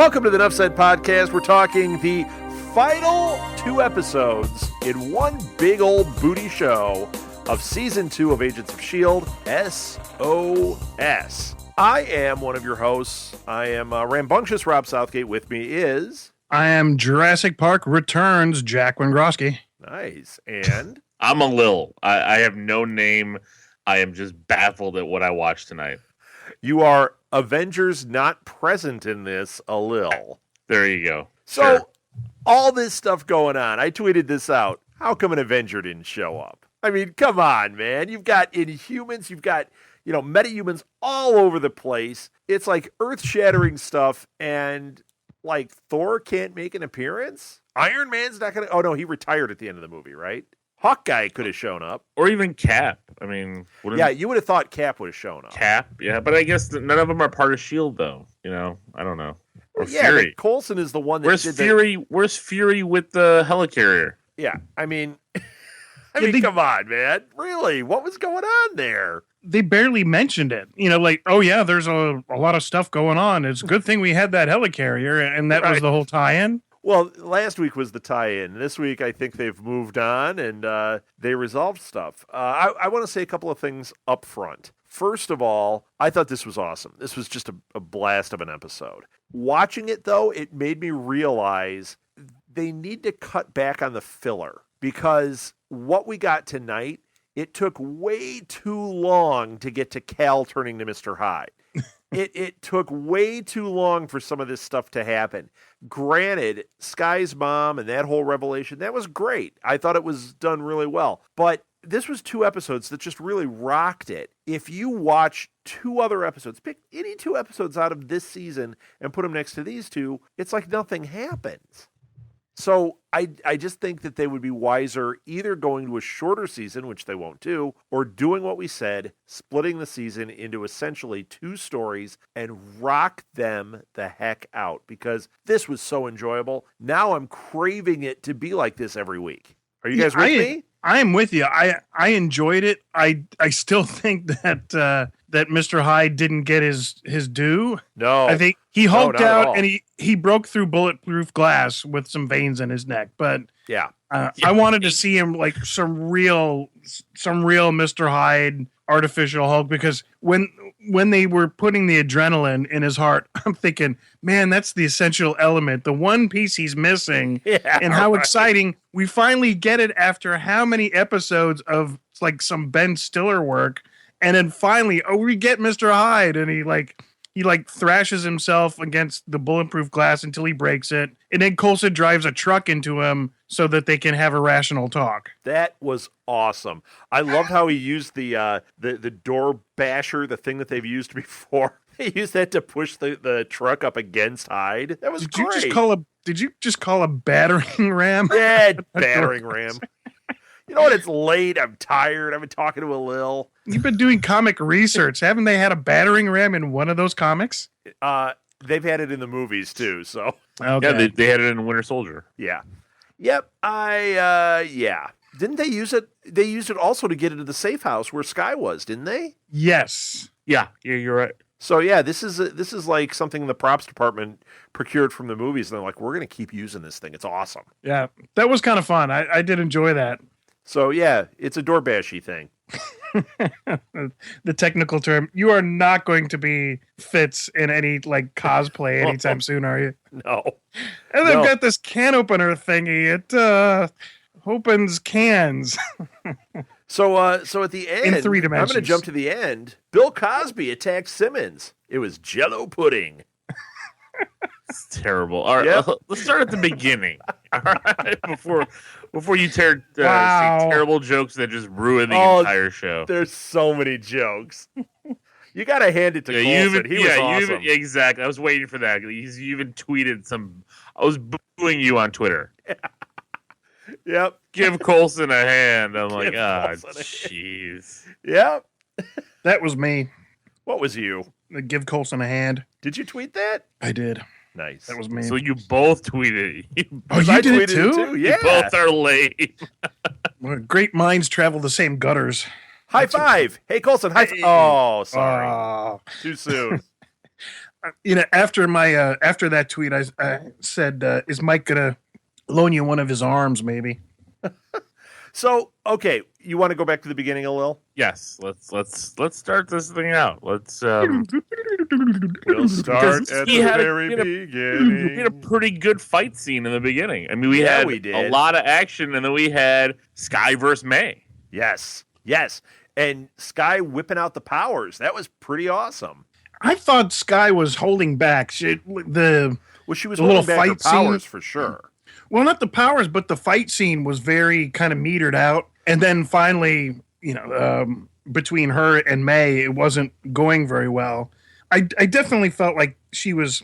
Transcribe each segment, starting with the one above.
Welcome to the Nuff Said podcast. We're talking the final 2 episodes in one big old booty show of Season 2 of Agents of S.H.I.E.L.D., S.O.S. I am one of your hosts. I am rambunctious Rob Southgate. With me is... I am Jurassic Park Returns, Jack Wendrowski. Nice. And... I'm a Lil. I have no name. I am just baffled at what I watched tonight. You are Avengers not present in this, a Lil. There you go. So, Sure. All this stuff going on. I tweeted this out. How come an Avenger didn't show up? I mean, come on, man. You've got Inhumans. You've got, metahumans all over the place. It's like earth-shattering stuff, and, like, Thor can't make an appearance? Iron Man's not going to... Oh, no, he retired at the end of the movie, right? Hawkeye could have shown up. Or even Cap. I mean... Yeah, you would have thought Cap would have shown up. Cap, yeah. But I guess none of them are part of S.H.I.E.L.D., though. I don't know. Or Fury. Coulson is the one that Where's Fury? Where's Fury with the helicarrier? Yeah, I mean, come on, man. Really? What was going on there? They barely mentioned it. There's a lot of stuff going on. It's a good thing we had that helicarrier, and that was the whole tie-in. Well, last week was the tie-in. This week, I think they've moved on, and they resolved stuff. I want to say a couple of things up front. First of all, I thought this was awesome. This was just a blast of an episode. Watching it, though, it made me realize they need to cut back on the filler, because what we got tonight, it took way too long to get to Cal turning to Mr. Hyde. It took way too long for some of this stuff to happen. Granted, Sky's mom and that whole revelation, that was great. I thought it was done really well. But this was 2 episodes that just really rocked it. If you watch 2 other episodes, pick any 2 episodes out of this season and put them next to these 2, it's like nothing happens. So I just think that they would be wiser either going to a shorter season, which they won't do, or doing what we said, splitting the season into essentially 2 stories and rock them the heck out, because this was so enjoyable. Now I'm craving it to be like this every week. Are you guys with me? I am with you. I enjoyed it. I still think that Mr. Hyde didn't get his due. No. I think he hulked out and he broke through bulletproof glass with some veins in his neck. But yeah, I wanted to see him like some real Mr. Hyde artificial Hulk, because when they were putting the adrenaline in his heart, I'm thinking, man, that's the essential element, the one piece he's missing. Yeah, and how exciting we finally get it after how many episodes of like some Ben Stiller work. And then finally, we get Mr. Hyde, and he thrashes himself against the bulletproof glass until he breaks it. And then Coulson drives a truck into him so that they can have a rational talk. That was awesome. I loved how he used the door basher, the thing that they've used before. They used that to push the truck up against Hyde. That was great. Did you just call a battering ram? Yeah, battering ram. You know what? It's late. I'm tired. I've been talking to a Lil. You've been doing comic research. Haven't they had a battering ram in one of those comics? They've had it in the movies too. So okay. Yeah, they had it in Winter Soldier. Yeah. Yep. Yeah. Didn't they use it? They used it also to get into the safe house where Sky was, didn't they? Yes. Yeah, you're right. So yeah, this is like something the props department procured from the movies, and they're like, we're going to keep using this thing. It's awesome. Yeah, that was kind of fun. I did enjoy that. So yeah, it's a door bashy thing. The technical term. You are not going to be Fitz in any like cosplay anytime soon, are you? No. And they've got this can opener thingy. It opens cans. So at the end, in 3 dimensions. I'm going to jump to the end. Bill Cosby attacked Simmons. It was Jell-O pudding. It's terrible. All right, let's start at the beginning. All right, before you say terrible jokes that just ruin the entire show. There's so many jokes. You got to hand it to Coulson. He was awesome. Exactly. I was waiting for that. You even tweeted some. I was booing you on Twitter. Yep. Give Coulson a hand. I'm like, jeez. Yep. That was me. What was you? Give Coulson a hand. Did you tweet that? I did. Nice. That was me. So you both tweeted. You did it too? Yeah. You both are lame. Well, great minds travel the same gutters. High five. Hey, Coulson. High five. Oh, sorry. Too soon. after my after that tweet, I said, "Is Mike gonna loan you one of his arms, maybe?" So, okay, you want to go back to the beginning a little? Yes, let's start this thing out. Let's We'll start at the very beginning. We had a pretty good fight scene in the beginning. I mean, we had a lot of action, and then we had Skye versus May. Yes, and Skye whipping out the powers. That was pretty awesome. I thought Skye was holding back. She was holding back her powers for sure. Well, not the powers, but the fight scene was very kind of metered out. And then finally, between her and May, it wasn't going very well. I definitely felt like she was,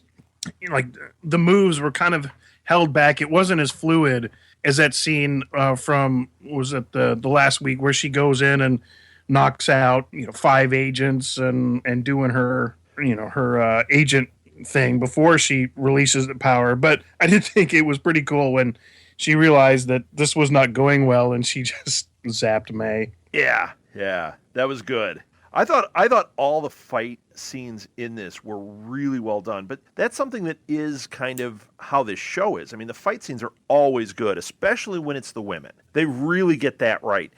like the moves were kind of held back. It wasn't as fluid as that scene from, was it the last week where she goes in and knocks out, 5 agents and doing her, her agent thing before she releases the power. But I did think it was pretty cool when she realized that this was not going well and she just zapped May. Yeah, that was good. I thought all the fight scenes in this were really well done, but that's something that is kind of how this show is. I mean, the fight scenes are always good, especially when it's the women. They really get that right.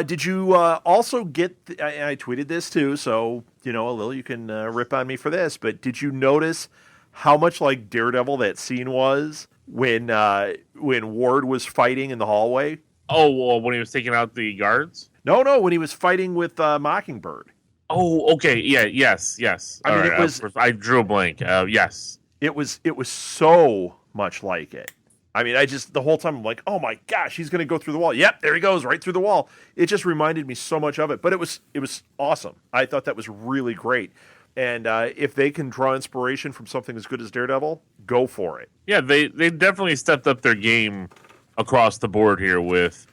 Did you also get... I tweeted this too, so, Lil, you can rip on me for this, but did you notice how much like Daredevil that scene was when Ward was fighting in the hallway? Oh, well, when he was taking out the guards? No, when he was fighting with Mockingbird. Oh, okay, yeah, yes. I mean, right, I drew a blank. Yes. It was so much like it. I mean, the whole time I'm like, oh my gosh, he's going to go through the wall. Yep, there he goes, right through the wall. It just reminded me so much of it, but it was awesome. I thought that was really great. And if they can draw inspiration from something as good as Daredevil, go for it. Yeah, they definitely stepped up their game across the board here with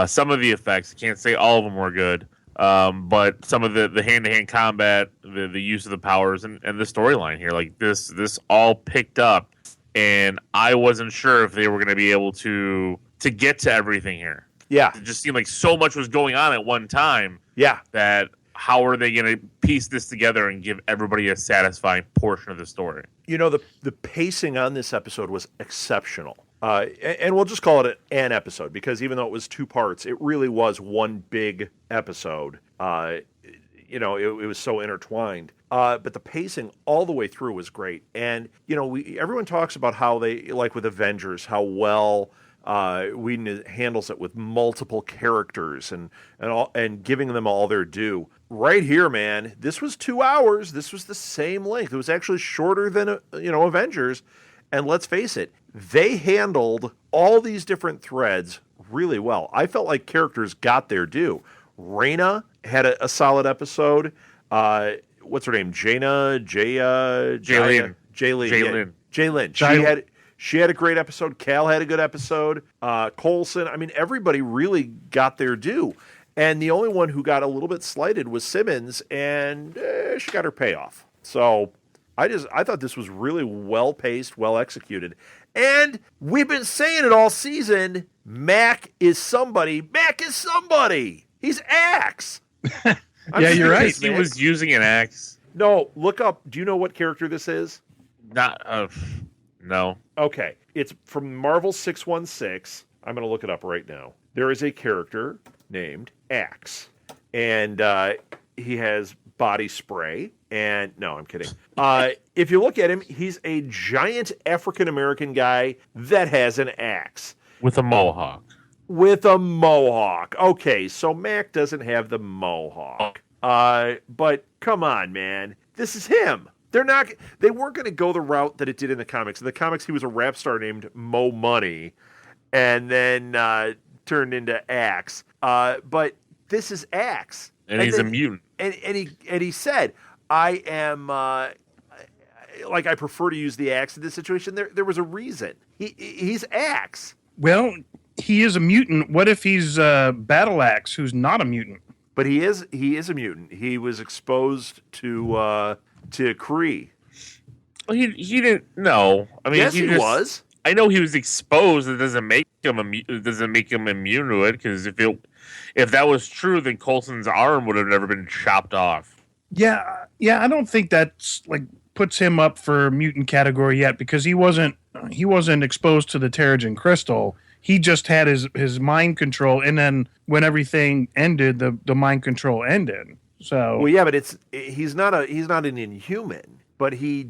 some of the effects. Can't say all of them were good, but some of the hand-to-hand combat, the use of the powers, and the storyline here, like this all picked up. And I wasn't sure if they were going to be able to get to everything here. Yeah. It just seemed like so much was going on at one time. Yeah. That how are they going to piece this together and give everybody a satisfying portion of the story? The pacing on this episode was exceptional. And we'll just call it an episode, because even though it was 2 parts, it really was one big episode. It was so intertwined. But the pacing all the way through was great. And, everyone talks about how they, like with Avengers, how well Whedon handles it with multiple characters and giving them all their due. Right here, man, this was 2 hours. This was the same length. It was actually shorter than, Avengers. And let's face it, they handled all these different threads really well. I felt like characters got their due. Raina had a solid episode. What's her name? Jaylin. She had a great episode. Cal had a good episode. Coulson. I mean, everybody really got their due. And the only one who got a little bit slighted was Simmons, and she got her payoff. So I thought this was really well paced, well executed. And we've been saying it all season. Mac is somebody. He's Axe. Yeah, you're right. He was using an axe. No, look up. Do you know what character this is? No. Okay. It's from Marvel 616. I'm going to look it up right now. There is a character named Axe. And he has body spray. And no, I'm kidding. If you look at him, he's a giant African-American guy that has an axe. With a mohawk. Okay, so Mac doesn't have the mohawk. But come on, man. This is him. They weren't going to go the route that it did in the comics. In the comics, he was a rap star named Mo Money and then turned into Axe. But this is Axe. And he's a mutant. And he said, I am... I prefer to use the axe in this situation. There was a reason. He's Axe. Well, he is a mutant. What if he's Battle Axe, who's not a mutant? But he is a mutant. He was exposed to Kree. Well, he didn't. No, I mean, yes, he was. I know he was exposed. It doesn't make him immune to it. Because if that was true, then Coulson's arm would have never been chopped off. Yeah. I don't think that's puts him up for mutant category yet because he wasn't exposed to the Terrigen crystal. He just had his mind control, and then when everything ended, the mind control ended. So well, yeah, but he's not an Inhuman, but he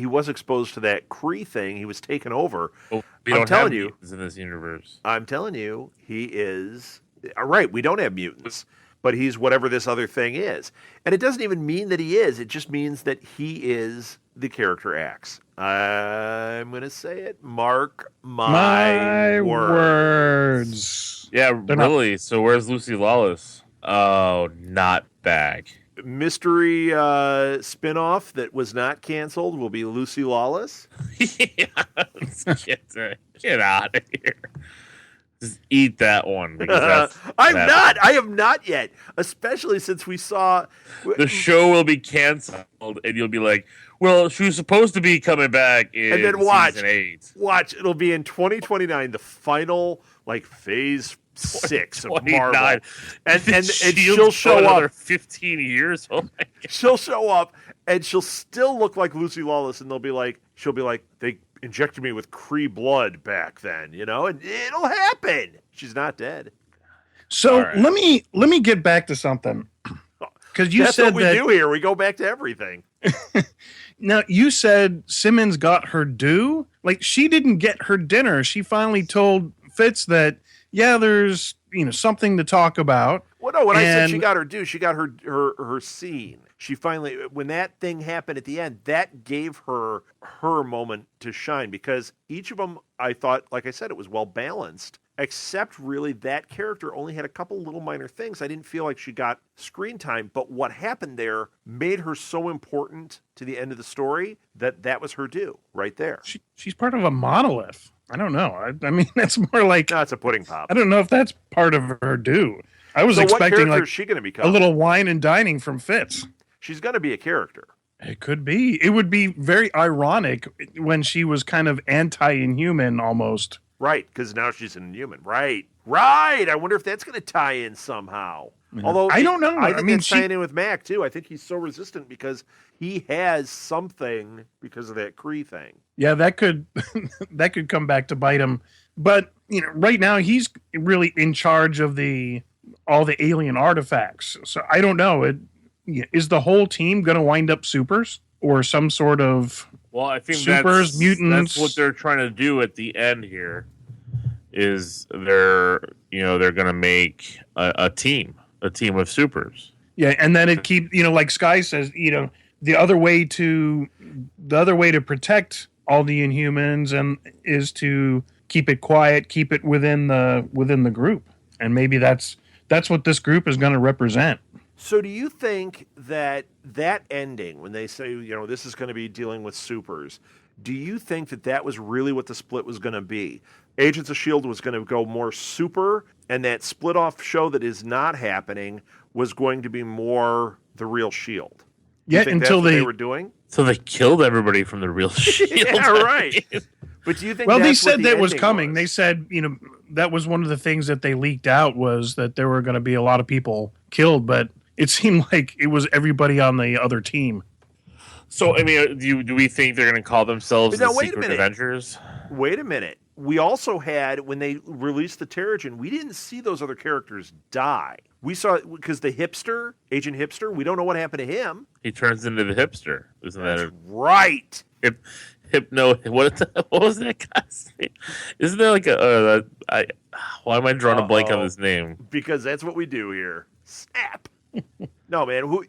was exposed to that Kree thing. He was taken over. Well, we don't have mutants in this universe. I'm telling you, he is right. We don't have mutants, but he's whatever this other thing is, and it doesn't even mean that he is. It just means that he is the character X. I'm going to say it. Mark my words. Yeah, really. So where's Lucy Lawless? Oh, not back. Mystery spinoff that was not canceled will be Lucy Lawless. Get out of here. Just eat that one. Because I have not yet. Especially since we saw the show will be canceled, and you'll be like, "Well, she was supposed to be coming back in and then season 8. Watch, it'll be in 2029, the final phase 6 of Marvel, and she'll show up 15 years. Oh my God. She'll show up, and she'll still look like Lucy Lawless, and she'll be like, they injected me with Kree blood back then, and it'll happen. She's not dead. So right. let me get back to something, because you said what we do here. We go back to everything. Now you said Simmons got her due. Like, she didn't get her dinner. She finally told Fitz that there's something to talk about. Well, no, when I said she got her due, she got her scene. She finally, when that thing happened at the end, that gave her moment to shine, because each of them, I thought, like I said, it was well balanced, except really that character only had a couple little minor things. I didn't feel like she got screen time, but what happened there made her so important to the end of the story that was her due right there. She's part of a monolith. I don't know. I mean, that's more like... No, it's a pudding pop. I don't know if that's part of her due. I was expecting what is she gonna become? A little wine and dining from Fitz. She's going to be a character. It could be. It would be very ironic when she was kind of anti-Inhuman almost. Right, because now she's an Inhuman. Right. I wonder if that's going to tie in somehow. Yeah. Although I don't know. I think it's tying in with Mac too. I think he's so resistant because he has something because of that Kree thing. Yeah, that could come back to bite him. But right now he's really in charge of all the alien artifacts. So I don't know. Is the whole team going to wind up supers or some sort of? Well, I think supers, mutants. That's what they're trying to do at the end here. Is they're going to make a team of supers. Yeah, and then it like Sky says, the other way to protect all the Inhumans and is to keep it quiet, keep it within the group, and maybe that's what this group is going to represent. So do you think that ending, when they say, this is going to be dealing with supers, do you think that was really what the split was going to be? Agents of S.H.I.E.L.D. was going to go more super, and that split-off show that is not happening was going to be more the real S.H.I.E.L.D.? Yeah, until they were doing? So they killed everybody from the real S.H.I.E.L.D. Yeah, right. But do you think they said that was coming. They said, that was one of the things that they leaked out was that there were going to be a lot of people killed, but it seemed like it was everybody on the other team. So, I mean, do we think they're going to call themselves the Secret Avengers? Wait a minute. We also had, when they released the Terrigen, we didn't see those other characters die. We saw, because the hipster, Agent Hipster, we don't know what happened to him. He turns into the hipster. Isn't that right? Hypno. What was that guy's name? Isn't there like why am I drawing a blank on his name? Because that's what we do here. Snap. No, man. Who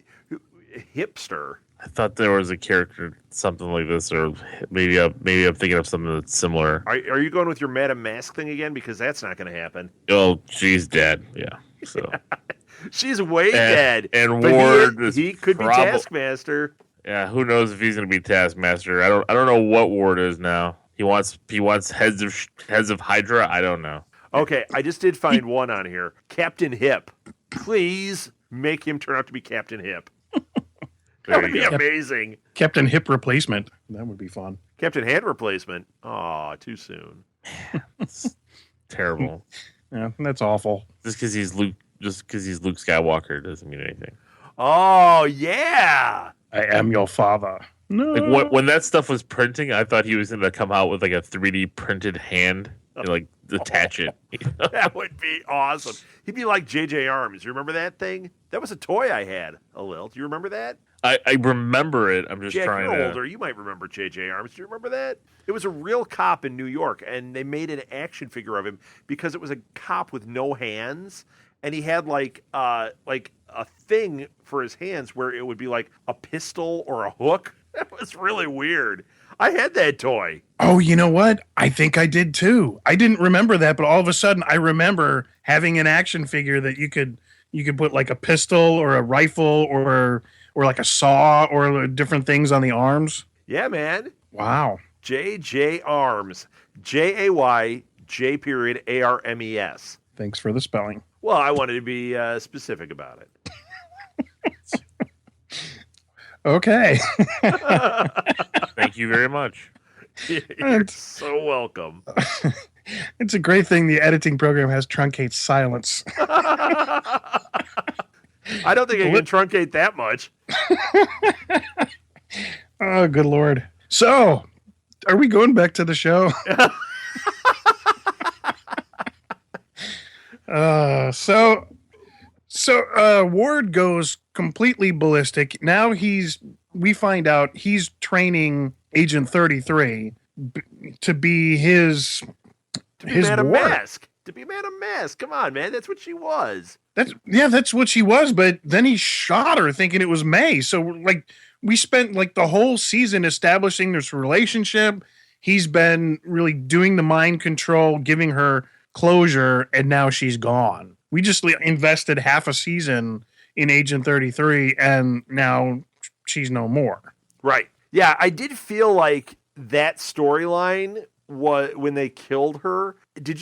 hipster? I thought there was a character, something like this, or maybe I'm thinking of something that's similar. Are you going with your Madam Mask thing again? Because that's not going to happen. Oh, she's dead. Yeah. So she's way dead. And Ward, he could be Taskmaster. Yeah, who knows if he's going to be Taskmaster? I don't know what Ward is now. He wants heads of Hydra. I don't know. Okay, I just did find one on here. Captain Hip. Please make him turn out to be Captain Hip. That would be amazing. Captain Hip replacement. That would be fun. Captain Hand replacement. Aw, too soon. It's terrible. Yeah, that's awful. Just because he's Luke Skywalker doesn't mean anything. Oh, yeah. I am your father. No. Like when that stuff was printing, I thought he was going to come out with like a 3D printed hand and like attach it. That would be awesome. He'd be like J.J. Arms. You remember that thing? That was a toy I had, a little. Do you remember that? I remember it. I'm just Jack, trying you're to. older. You might remember J.J. Arms. Do you remember that? It was a real cop in New York, and they made an action figure of him because it was a cop with no hands, and he had like a thing for his hands where it would be like a pistol or a hook. That was really weird. I had that toy. Oh, you know what? I think I did too. I didn't remember that, but all of a sudden I remember having an action figure that you could put like a pistol or a rifle or like a saw or different things on the arms. Yeah, man. Wow. J.J. Arms. Jay period Armes. Thanks for the spelling. Well, I wanted to be specific about it. Okay. Thank you very much. You're so welcome. It's a great thing the editing program has truncate silence. I don't think I can truncate that much. Oh, good Lord. So, are we going back to the show? Ward goes completely ballistic. Now we find out he's training Agent 33 to be his Madam ward. Mask. To be Madam Mask. Come on, man. That's what she was. That's what she was, but then he shot her thinking it was May. So like we spent like the whole season establishing this relationship. He's been really doing the mind control, giving her closure, and now she's gone. We just invested half a season in Agent 33, and now she's no more. Right. Yeah, I did feel like that storyline was when they killed her.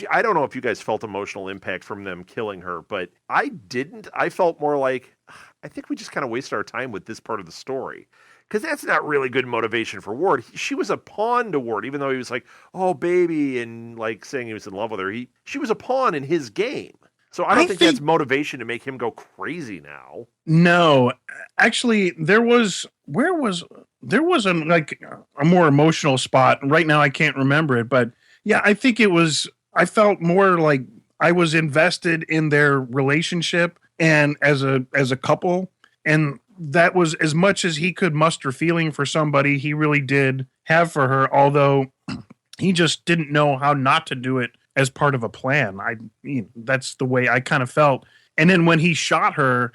I don't know if you guys felt emotional impact from them killing her, but I didn't. I felt more like, I think we just kind of wasted our time with this part of the story. Because that's not really good motivation for Ward. She was a pawn to Ward, even though he was like, oh, baby, and like saying he was in love with her. She was a pawn in his game. So I don't think that's motivation to make him go crazy now. No, actually, there was a more emotional spot. Right now, I can't remember it, but yeah, I think it was. I felt more like I was invested in their relationship and as a couple, and that was as much as he could muster feeling for somebody. He really did have for her, although he just didn't know how not to do it as part of a plan. That's the way I kind of felt. And then when he shot her,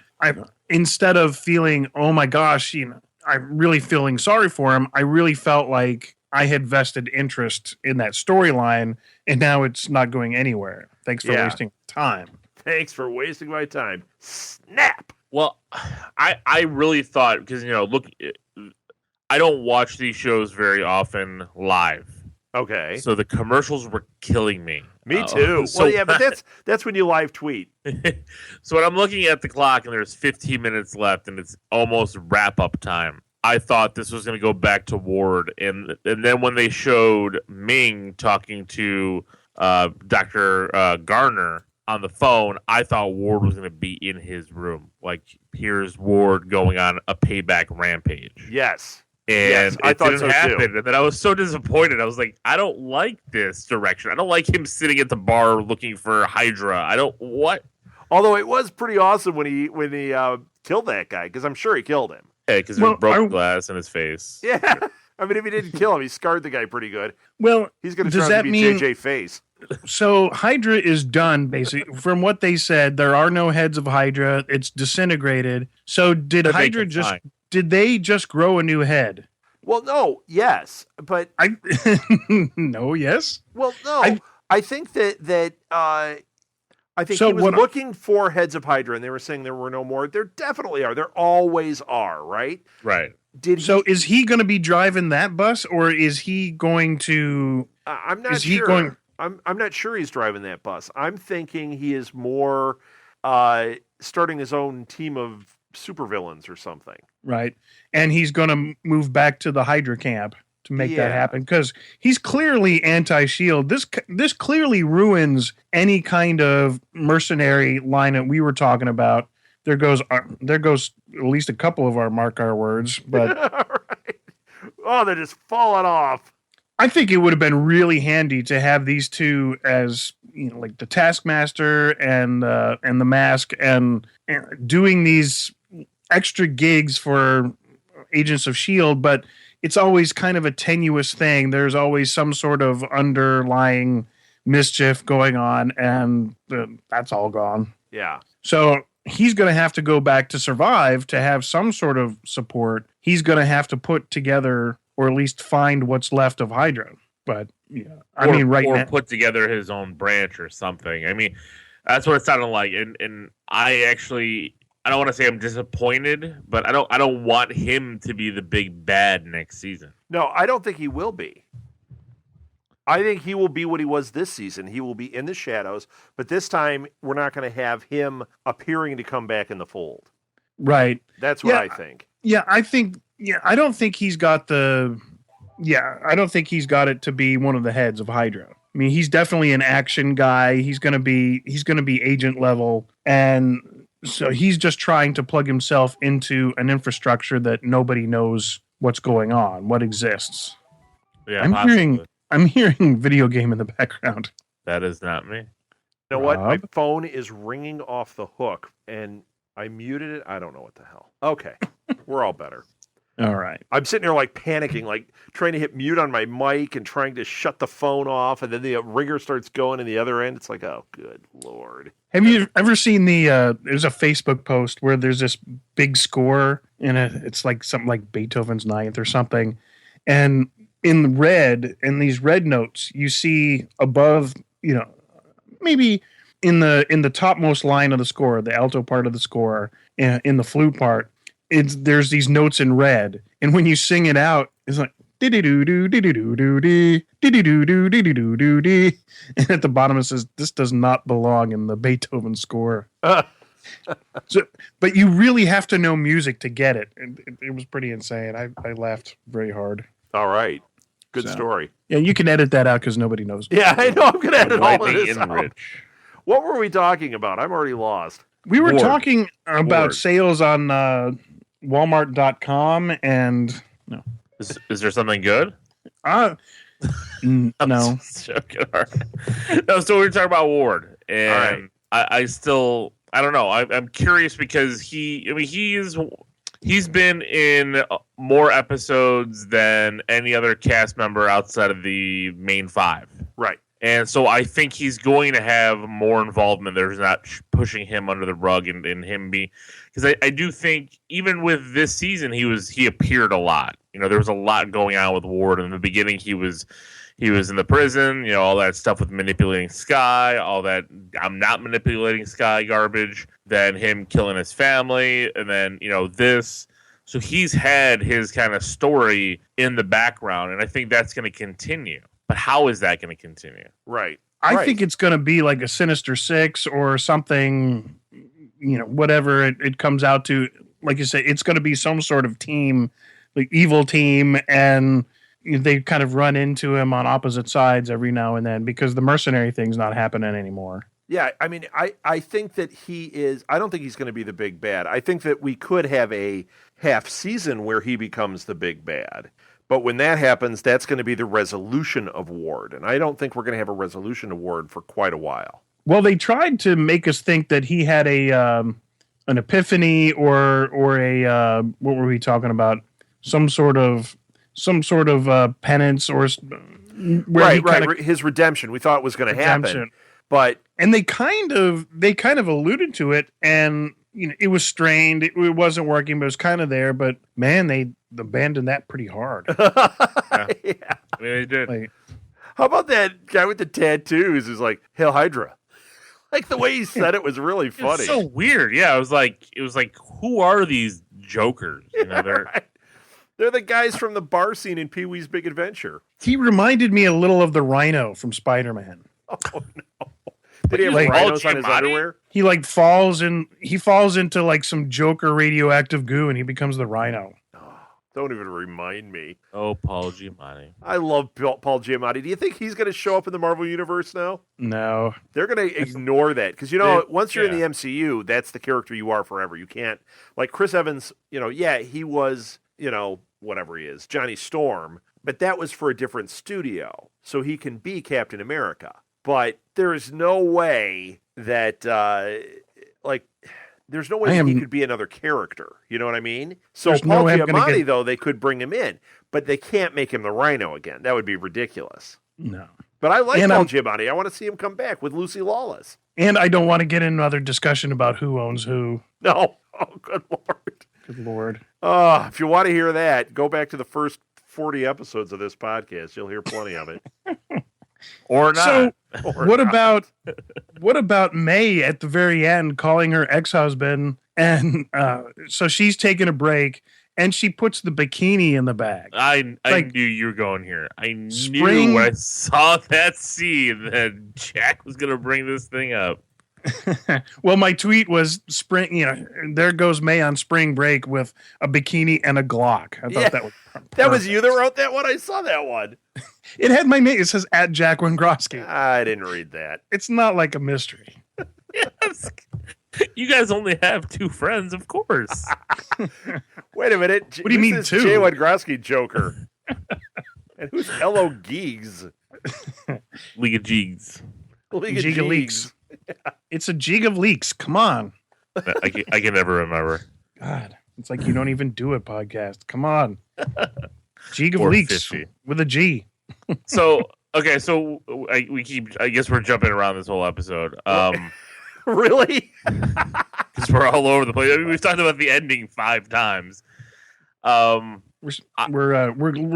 instead of feeling, oh my gosh, I'm really feeling sorry for him, I really felt like I had vested interest in that storyline, and now it's not going anywhere. Thanks for wasting time. Thanks for wasting my time. Snap. Well, I really thought, because, look, I don't watch these shows very often live. Okay. So the commercials were killing me. Me too. Well, yeah, but that's when you live tweet. So when I'm looking at the clock and there's 15 minutes left and it's almost wrap up time, I thought this was going to go back to Ward. And then when they showed Ming talking to Dr. Garner on the phone, I thought Ward was going to be in his room. Like, here's Ward going on a payback rampage. Yes. And I it thought didn't so happen. too. And then I was so disappointed. I was like, I don't like this direction. I don't like him sitting at the bar looking for Hydra. What? Although it was pretty awesome when he killed that guy, because I'm sure he killed him. Yeah, because he broke glass in his face. Yeah. I mean, if he didn't kill him, he scarred the guy pretty good. Well, he's going to try to be JJ Face. So Hydra is done, basically. From what they said, there are no heads of Hydra. It's disintegrated. So did Hydra did they just grow a new head? Well, no, yes, but no, yes. Well, no, I think that I think he was looking for heads of Hydra, and they were saying there were no more. There definitely are. There always are, right? Right. Is he going to be driving that bus, or is he going to? I'm not sure. I'm not sure he's driving that bus. I'm thinking he is more starting his own team of supervillains or something. Right. And he's going to move back to the Hydra camp to make that happen, because he's clearly anti-SHIELD. This clearly ruins any kind of mercenary line that we were talking about. There goes at least a couple of our mark our words, but right. Oh, they're just falling off. I think it would have been really handy to have these two as, you know, like the Taskmaster and the Mask, and doing these extra gigs for Agents of S.H.I.E.L.D., but it's always kind of a tenuous thing. There's always some sort of underlying mischief going on, and that's all gone. Yeah. So he's going to have to go back to survive to have some sort of support. He's going to have to put together, or at least find what's left of Hydra. But yeah, I mean, right now, put together his own branch or something. I mean, that's what it sounded like. And I don't want to say I'm disappointed, but I don't want him to be the big bad next season. No, I don't think he will be. I think he will be what he was this season. He will be in the shadows, but this time we're not going to have him appearing to come back in the fold. right? That's what I think. Yeah, I think. Yeah, I don't think he's got the. Yeah, I don't think he's got it to be one of the heads of Hydra. I mean, he's definitely an action guy. He's gonna be agent level, and so he's just trying to plug himself into an infrastructure that nobody knows what's going on, what exists. Yeah, I'm hearing video game in the background. That is not me. You know what? My phone is ringing off the hook, and I muted it. I don't know what the hell. Okay, we're all better. All right. I'm sitting there like panicking, like trying to hit mute on my mic and trying to shut the phone off, and then the ringer starts going in the other end. It's like, oh, good Lord. Have you ever seen there's a Facebook post where there's this big score in it? It's like something like Beethoven's Ninth or something. And in these red notes, you see above, maybe in the topmost line of the score, the alto part of the score, in the flute part, there's these notes in red, and when you sing it out, it's like and at the bottom it says, "This does not belong in the Beethoven score." But you really have to know music to get it. It was pretty insane. I laughed very hard. All right, good story. Yeah, you can edit that out because nobody knows. Yeah, I know. I'm gonna edit all of this out. What were we talking about? I'm already lost. We were talking about sales on Walmart.com, and no. Is there something good? No. No, so we were talking about Ward, and I don't know. I'm curious because he's been in more episodes than any other cast member outside of the main five. Right. And so I think he's going to have more involvement. There's not pushing him under the rug and him be, because I do think even with this season he appeared a lot. There was a lot going on with Ward. In the beginning, he was in the prison. All that stuff with manipulating Skye, all that I'm not manipulating Skye garbage. Then him killing his family, and then this. So he's had his kind of story in the background, and I think that's going to continue. But how is that going to continue? Right. I think it's going to be like a Sinister Six or something, whatever it comes out to. Like you say, it's going to be some sort of team, like evil team, and they kind of run into him on opposite sides every now and then because the mercenary thing's not happening anymore. Yeah, I mean, I think that I don't think he's going to be the big bad. I think that we could have a half season where he becomes the big bad. But when that happens, that's going to be the resolution of Ward. And I don't think we're going to have a resolution of Ward for quite a while. Well, they tried to make us think that he had an epiphany or a what were we talking about? Some sort of penance or right. His redemption. We thought it was going to happen. And they kind of alluded to it, and it was strained. It wasn't working, but it was kind of there. But man, they abandoned that pretty hard. Yeah. I mean, they did. How about that guy with the tattoos who's like, "Hail Hydra"? Like the way he said it was really funny. It's so weird. Yeah, it was like, who are these jokers? They're the guys from the bar scene in Pee-wee's Big Adventure. He reminded me a little of the Rhino from Spider-Man. Oh no! Did he have rhinos on his underwear? He falls into like some Joker radioactive goo, and he becomes the Rhino. Don't even remind me. Oh, Paul Giamatti. I love Paul Giamatti. Do you think he's going to show up in the Marvel Universe now? No. They're going to ignore that. Because, once you're in the MCU, that's the character you are forever. You can't... Like Chris Evans, he was, whatever he is, Johnny Storm, but that was for a different studio, so he can be Captain America. But there is no way that, there's no way that he could be another character. You know what I mean? So Paul Giamatti, though, they could bring him in, but they can't make him the Rhino again. That would be ridiculous. No. But I like Paul Giamatti. I want to see him come back with Lucy Lawless. And I don't want to get into another discussion about who owns who. No. Oh, good Lord. Good Lord. If you want to hear that, go back to the first 40 episodes of this podcast. You'll hear plenty of it. Or not. So what about May at the very end calling her ex-husband? And so she's taking a break and she puts the bikini in the bag. I knew you were going here. I knew when I saw that scene that Jack was going to bring this thing up. Well, my tweet was there goes May on spring break with a bikini and a Glock. I thought that was perfect. That was you that wrote that one? I saw that one. It had my name. It says at Jack Wengroski. I didn't read that. It's not like a mystery. Yes. You guys only have 2 friends, of course. Wait a minute. What do you mean 2? Jay Wengroski Joker. And who's L.O. Geegs? League of Jeegs. League of Leaks. It's a jig of leaks. Come on. I can never remember. God, it's like you don't even do a podcast. Come on. Jig of Or leaks 50. with a G. So, okay, so I guess we're jumping around this whole episode. Really? Because we're all over the place. I mean, we've talked about the ending 5 times. We're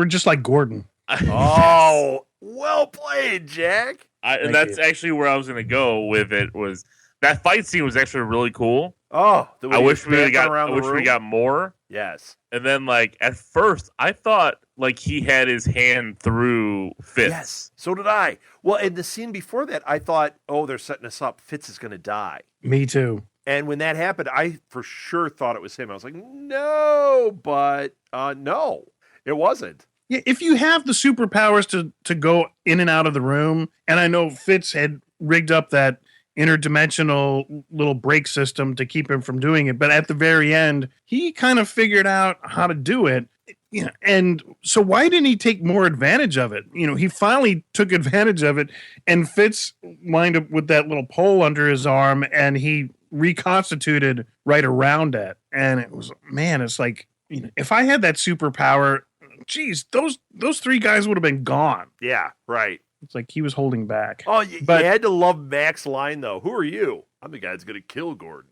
just like Gordon. Oh, well played, Jack. And that's actually where I was going to go with it. Was that fight scene was actually really cool. Oh, I wish we got more. Yes. And then, like, at first, I thought like he had his hand through Fitz. Yes, so did I. Well, in the scene before that, I thought, oh, they're setting us up. Fitz is going to die. Me too. And when that happened, I for sure thought it was him. I was like, no, but no, it wasn't. Yeah, if you have the superpowers to go in and out of the room, and I know Fitz had rigged up that interdimensional little brake system to keep him from doing it, but at the very end, he kind of figured out how to do it. You know, and so why didn't he take more advantage of it? You know, he finally took advantage of it, and Fitz lined up with that little pole under his arm, and he reconstituted right around it. And it was, man, it's like, you know, if I had that superpower, geez, those 3 guys would have been gone. Yeah, right. It's like he was holding back. Oh, you had to love Mac's line, though. Who are you? I'm the guy that's going to kill Gordon.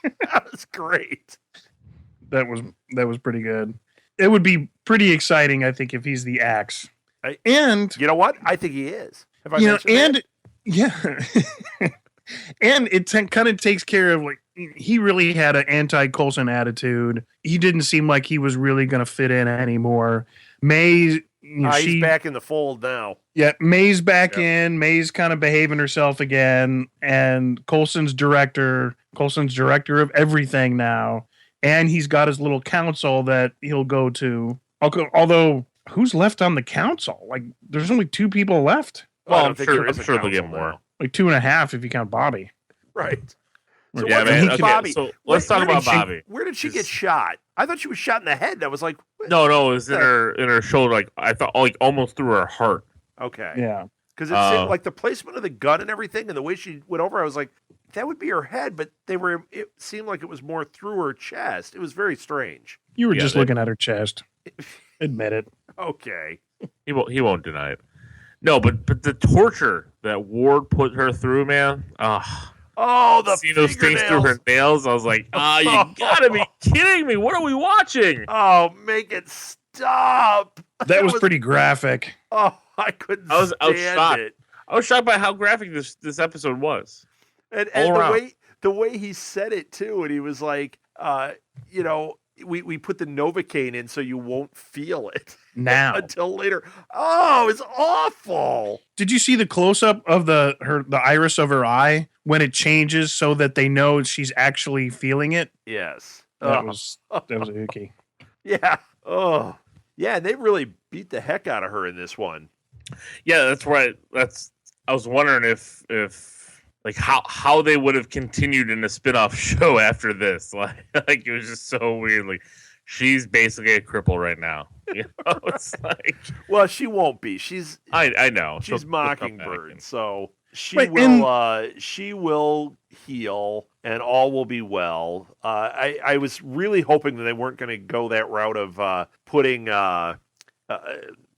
That was great. That was pretty good. It would be pretty exciting, I think, if he's the Axe. And you know what? I think he is. Have I mentioned that? Yeah. And it kind of takes care of, like, he really had an anti-Coulson attitude. He didn't seem like he was really going to fit in anymore. May, he's back in the fold now. Yeah, May's back in. May's kind of behaving herself again. And Coulson's director of everything now. And he's got his little council that he'll go to. Although, who's left on the council? Like, there's only 2 people left. Well, I'm sure they'll get more. Like 2.5 if you count Bobby. Right. So yeah, man. Okay, Bobby? So let's talk about Bobby. Where did she get shot? I thought she was shot in the head. That was like no, it was in her shoulder. Like I thought, like almost through her heart. Okay. Yeah. Because it seemed like the placement of the gun and everything, and the way she went over, I was like, that would be her head, but it seemed like it was more through her chest. It was very strange. You were just looking at her chest. Admit it. Okay. He won't deny it. No, but the torture that Ward put her through, man. Oh, the see those things through her nails. I was like, you gotta be kidding me! What are we watching? Oh, make it stop! That was pretty graphic. Oh, I couldn't. I was shocked. It. I was shocked by how graphic this episode was, and the way he said it too, and he was like, we put the Novocaine in so you won't feel it now until later. Oh, it's awful. Did you see the close up of the iris of her eye when it changes so that they know she's actually feeling it? Yes, that was icky. Yeah. Oh, yeah. They really beat the heck out of her in this one. Yeah, that's right. I was wondering if like how they would have continued in a spin-off show after this. Like it was just so weird. Like she's basically a cripple right now. You know, it's like, well, she won't be. I know She's She'll come back Mockingbird, and- so she Right, will. She will heal, and all will be well. I was really hoping that they weren't going to go that route of putting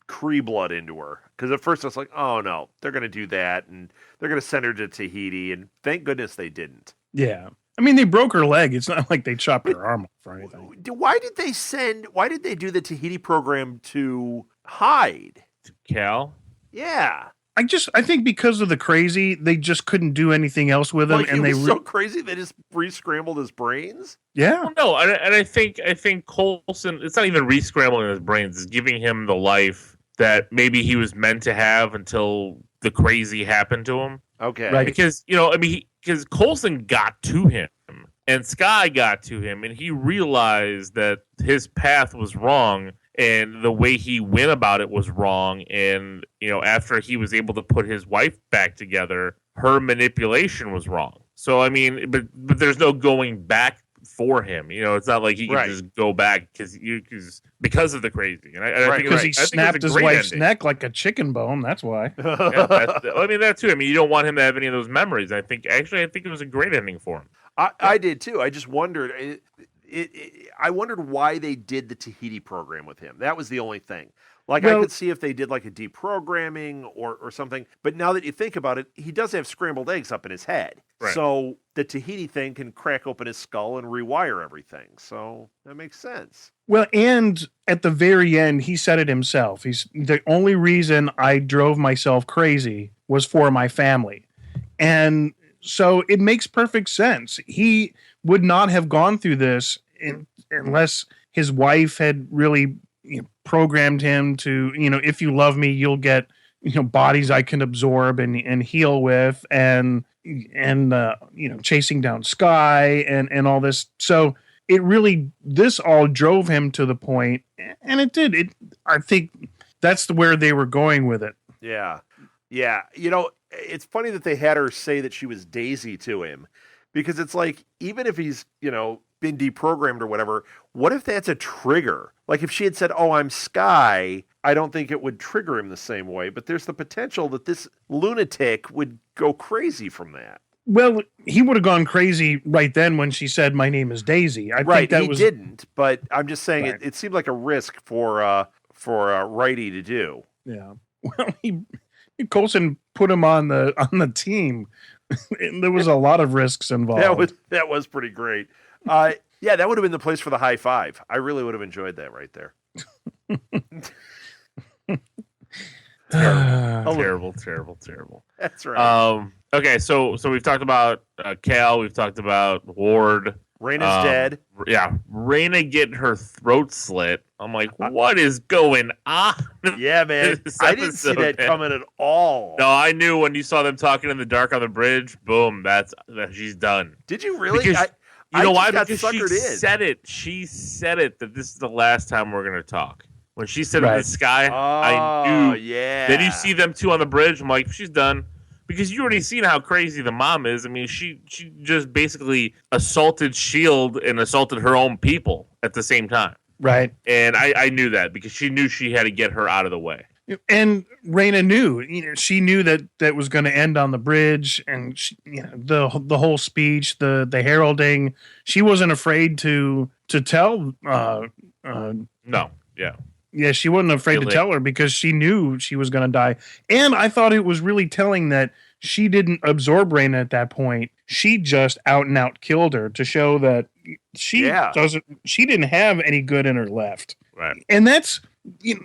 Kree blood into her, because at first I was like, oh no, they're going to do that, and they're going to send her to Tahiti, and thank goodness they didn't. Yeah. I mean, they broke her leg. It's not like they chopped her arm off or anything. Why did they do the Tahiti program to Hyde? Cal. Yeah. I think because of the crazy, they just couldn't do anything else with him, Like, and he they was so crazy they just re-scrambled his brains. yeah. Well, no, and I think Coulson. It's not even re-scrambling his brains. It's giving him the life that maybe he was meant to have until the crazy happened to him. Okay. Right. Because because Coulson got to him and Sky got to him, and he realized that his path was wrong and the way he went about it was wrong. And after he was able to put his wife back together, her manipulation was wrong. So I mean, but there's no going back for him. It's not like he can just go back because of the crazy. And I think Because he snapped his wife's neck like a chicken bone. That's why. I mean that too. I mean, you don't want him to have any of those memories. I think it was a great ending for him. I did too. I just wondered. I wondered why they did the Tahiti program with him. That was the only thing. Like, I could see if they did like a deprogramming or something. But now that you think about it, he does have scrambled eggs up in his head. Right. So the Tahiti thing can crack open his skull and rewire everything. So that makes sense. Well, and at the very end, he said it himself. He's the only reason I drove myself crazy was for my family. And so it makes perfect sense. He would not have gone through this unless his wife had really programmed him to, if you love me, you'll get, bodies I can absorb and heal with, and chasing down Sky and all this. So this all drove him to the point, and it did. I think that's where they were going with it. Yeah. Yeah. It's funny that they had her say that she was Daisy to him, because it's like, even if he's, been deprogrammed or whatever, what if that's a trigger? Like, if she had said, oh, I'm Sky, I don't think it would trigger him the same way, but there's the potential that this lunatic would go crazy from that. Well, he would have gone crazy right then when she said, my name is Daisy. I think that didn't, but I'm just saying right. it seemed like a risk for Righty to do. Yeah. Well, Coulson put him on the team. There was a lot of risks involved. That was pretty great. Yeah, that would have been the place for the high five. I really would have enjoyed that right there. Terrible. That's right. Okay, so we've talked about Cal. We've talked about Ward. Raina's dead. Yeah, Raina getting her throat slit. I'm like, what is going on? Yeah, man. I didn't see that coming at all. No, I knew when you saw them talking in the dark on the bridge. Boom, that's she's done. Did you really? Because, you know why? Because she said it. She said it that this is the last time we're going to talk. When she said it in the sky, I knew. Yeah. Then you see them two on the bridge. I'm like, she's done. Because you already seen how crazy the mom is. I mean, she just basically assaulted S.H.I.E.L.D. and assaulted her own people at the same time. Right. And I knew that because she knew she had to get her out of the way. And Raina knew, she knew that was going to end on the bridge, and she, the whole speech, the heralding, she wasn't afraid to tell. No. Yeah. Yeah, she wasn't afraid to tell her because she knew she was going to die. And I thought it was really telling that she didn't absorb Raina at that point. She just out and out killed her to show that she didn't have any good in her left. Right. And that's,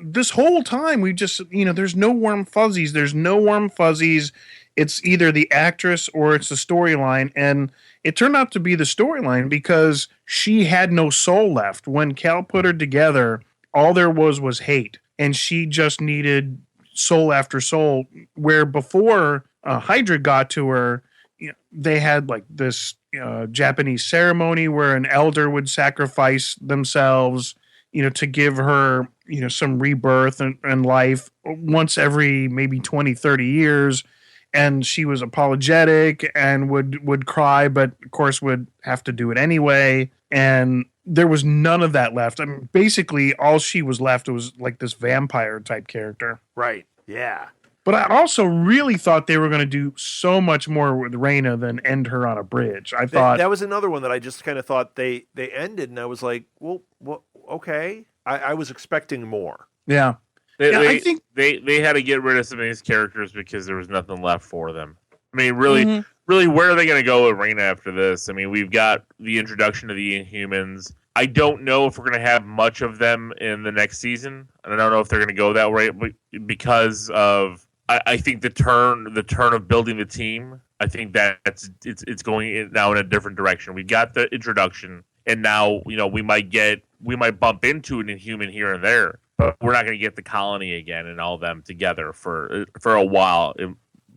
this whole time we just, there's no warm fuzzies. There's no warm fuzzies. It's either the actress or it's the storyline. And it turned out to be the storyline because she had no soul left. When Cal put her together, all there was hate, and she just needed soul after soul. Where before Hydra got to her, they had like this Japanese ceremony where an elder would sacrifice themselves, to give her, some rebirth and life once every maybe 20, 30 years. And she was apologetic and would cry, but of course would have to do it anyway. And there was none of that left. I mean, basically, all she was left was like this vampire type character. Right. Yeah. But I also really thought they were going to do so much more with Reyna than end her on a bridge. I thought that was another one that I just kind of thought they ended, and I was like, well, okay. I was expecting more. yeah. I think they had to get rid of some of these characters because there was nothing left for them. I mean, really, where are they going to go with Reyna after this? I mean, we've got the introduction of the Inhumans. I don't know if we're going to have much of them in the next season, and I don't know if they're going to go that way because of I think the turn of building the team. I think that it's going now in a different direction. We've got the introduction, and now we might bump into an Inhuman here and there, but we're not going to get the colony again and all them together for a while.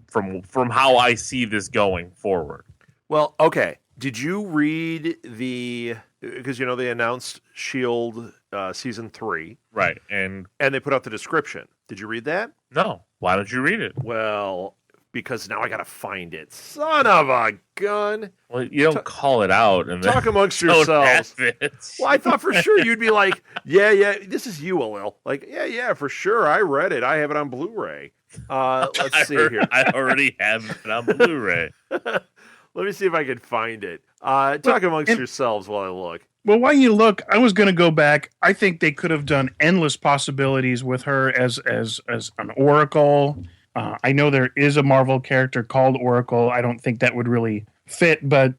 From how I see this going forward. Well, okay. Did you read because they announced S.H.I.E.L.D. season 3, right? And they put out the description. Did you read that? No. Why don't you read it? Well, because now I gotta find it. Son of a gun! Well, you don't call it out and talk amongst yourselves. Well, I thought for sure you'd be like, yeah. This is you, Alil. Like, yeah, for sure. I read it. I have it on Blu-ray. Let's see here. I already have it on Blu-ray. Let me see if I can find it. Talk amongst yourselves while I look. Well, while you look, I was going to go back. I think they could have done endless possibilities with her as an Oracle. I know there is a Marvel character called Oracle. I don't think that would really fit, but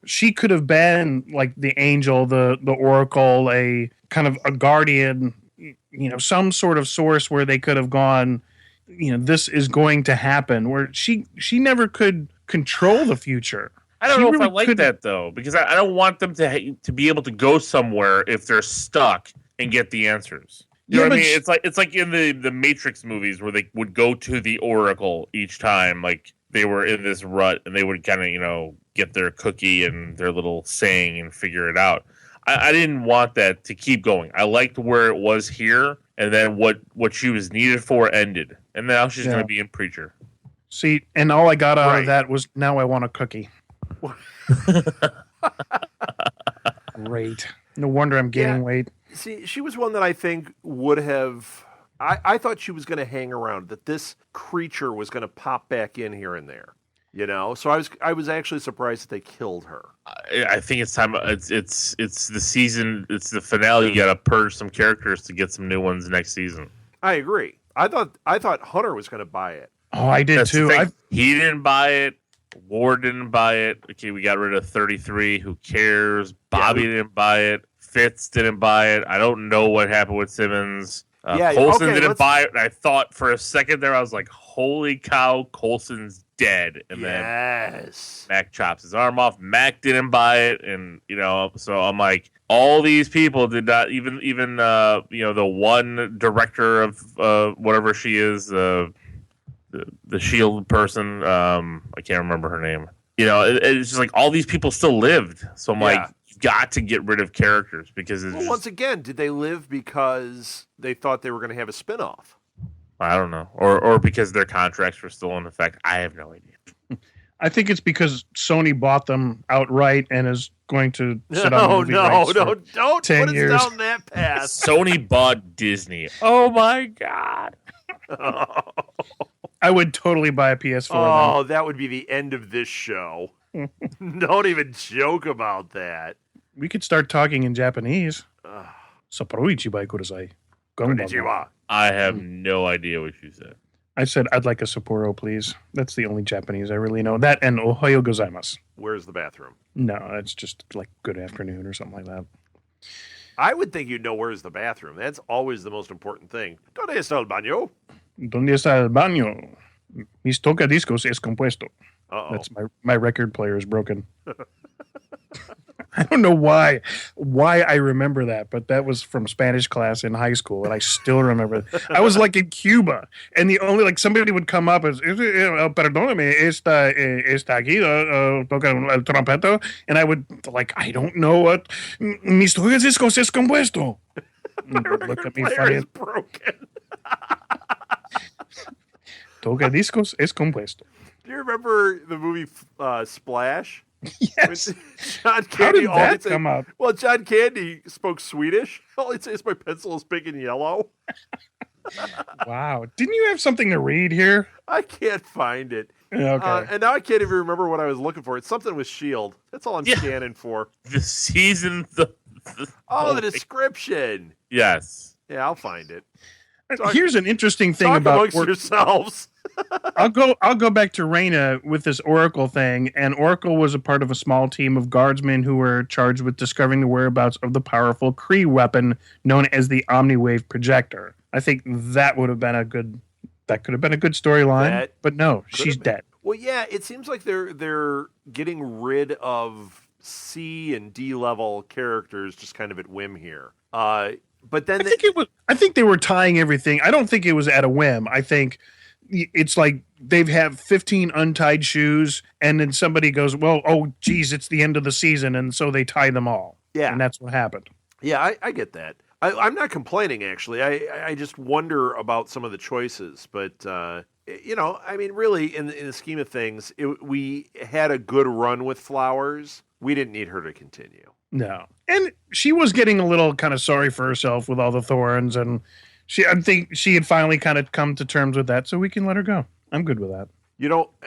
she could have been like the Angel, the Oracle, a kind of a guardian, some sort of source where they could have gone, this is going to happen, where she never could control the future. I don't know if I like that though, because I don't want them to be able to go somewhere if they're stuck and get the answers. You know what I mean? It's like in the Matrix movies where they would go to the Oracle each time, like they were in this rut and they would kind of get their cookie and their little saying and figure it out. I didn't want that to keep going. I liked where it was here, and then what she was needed for ended, and now she's going to be in Preacher. See, and all I got out of that was now I want a cookie. Great. No wonder I'm gaining weight. See, she was one that I think would have. I thought she was going to hang around. That this creature was going to pop back in here and there. So I was actually surprised that they killed her. I think it's time. It's the season. It's the finale. You got to purge some characters to get some new ones next season. I agree. I thought Hunter was going to buy it. Oh, I did too. He didn't buy it. Ward didn't buy it. Okay, we got rid of 33. Who cares? Bobby didn't buy it. Fitz didn't buy it. I don't know what happened with Simmons. Coulson didn't buy it. And I thought for a second there, I was like, holy cow, Coulson's dead. And then Mac chops his arm off. Mac didn't buy it. And, so I'm like, all these people did not, even the one director of whatever she is, the S.H.I.E.L.D. person, I can't remember her name. It's just like all these people still lived. So I'm like, you've got to get rid of characters because it's once again, did they live because they thought they were going to have a spinoff? I don't know, or because their contracts were still in effect. I have no idea. I think it's because Sony bought them outright and is going to sit on the movie rights for don't 10 put years. us down that path. Sony bought Disney. Oh my god. I would totally buy a PS4. Oh, that would be the end of this show. Don't even joke about that. We could start talking in Japanese. Saporuichi kudasai. Konnichiwa. I have no idea what you said. I said, I'd like a Sapporo, please. That's the only Japanese I really know. That and Ohayo gozaimasu. Where's the bathroom? No, it's just like good afternoon or something like that. I would think you'd know where's the bathroom. That's always the most important thing. ¿Dónde está el baño? ¿Dónde está el baño? Mis tocadiscos es compuesto. Uh-oh. That's my record player is broken. I don't know why I remember that, but that was from Spanish class in high school, and I still remember it. I was like in Cuba, and the only somebody would come up as perdóname, está aquí toca el trompeto, and I would I don't know what mis tocadiscos es compuesto. Look at me funny. Broken. Tocadiscos es compuesto. Do you remember the movie Splash? Yes. John How Candy did always that say, come up? well, John Candy spoke Swedish. All he'd say is my pencil is big and yellow. Wow. Didn't you have something to read here? I can't find it. Okay. And now I can't even remember what I was looking for. It's something with S.H.I.E.L.D. That's all I'm scanning for. The season. The description. Yes. Yeah, I'll find it. Here's an interesting thing Talk about amongst yourselves. I'll go back to Reyna with this Oracle thing, and Oracle was a part of a small team of guardsmen who were charged with discovering the whereabouts of the powerful Kree weapon known as the Omniwave Projector. I think that could have been a good storyline, but no, she's dead. Well, yeah, it seems like they're getting rid of C and D level characters just kind of at whim here. But then I think they were tying everything. I don't think it was at a whim. I think it's like they've have 15 untied shoes, and then somebody goes, "Well, oh, geez, it's the end of the season," and so they tie them all. Yeah, and that's what happened. Yeah, I get that. I'm not complaining, actually. I just wonder about some of the choices. But, I mean, really, in the scheme of things, we had a good run with Flowers. We didn't need her to continue. No. And she was getting a little kind of sorry for herself with all the thorns. And I think she had finally kind of come to terms with that. So we can let her go. I'm good with that.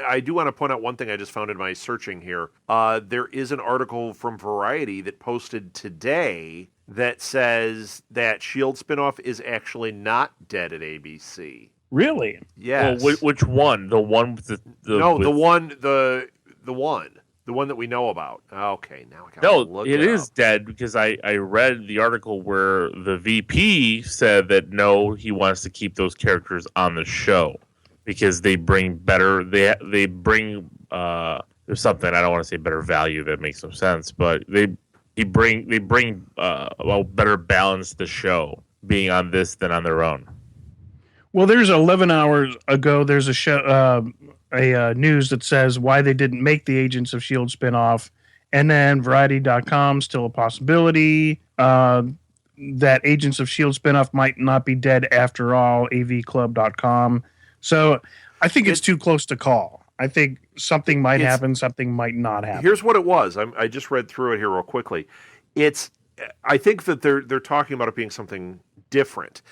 I do want to point out one thing I just found in my searching here. There is an article from Variety that posted today that says that S.H.I.E.L.D. spinoff is actually not dead at ABC. Really? Yes. Well, which one? The one with the one that we know about. Okay, now I gotta look it is up. dead because I read the article where the VP said that no, he wants to keep those characters on the show because they bring better. They bring there's something I don't want to say better value that makes no sense, but they bring a better balance to the show being on this than on their own. Well, there's 11 hours ago. There's a show. News that says why they didn't make the Agents of S.H.I.E.L.D. spinoff, and then Variety.com still a possibility. That Agents of S.H.I.E.L.D. spinoff might not be dead after all, avclub.com. So I think it's too close to call. I think something might happen, something might not happen. Here's what it was. I just read through it here real quickly. I think that they're talking about it being something different.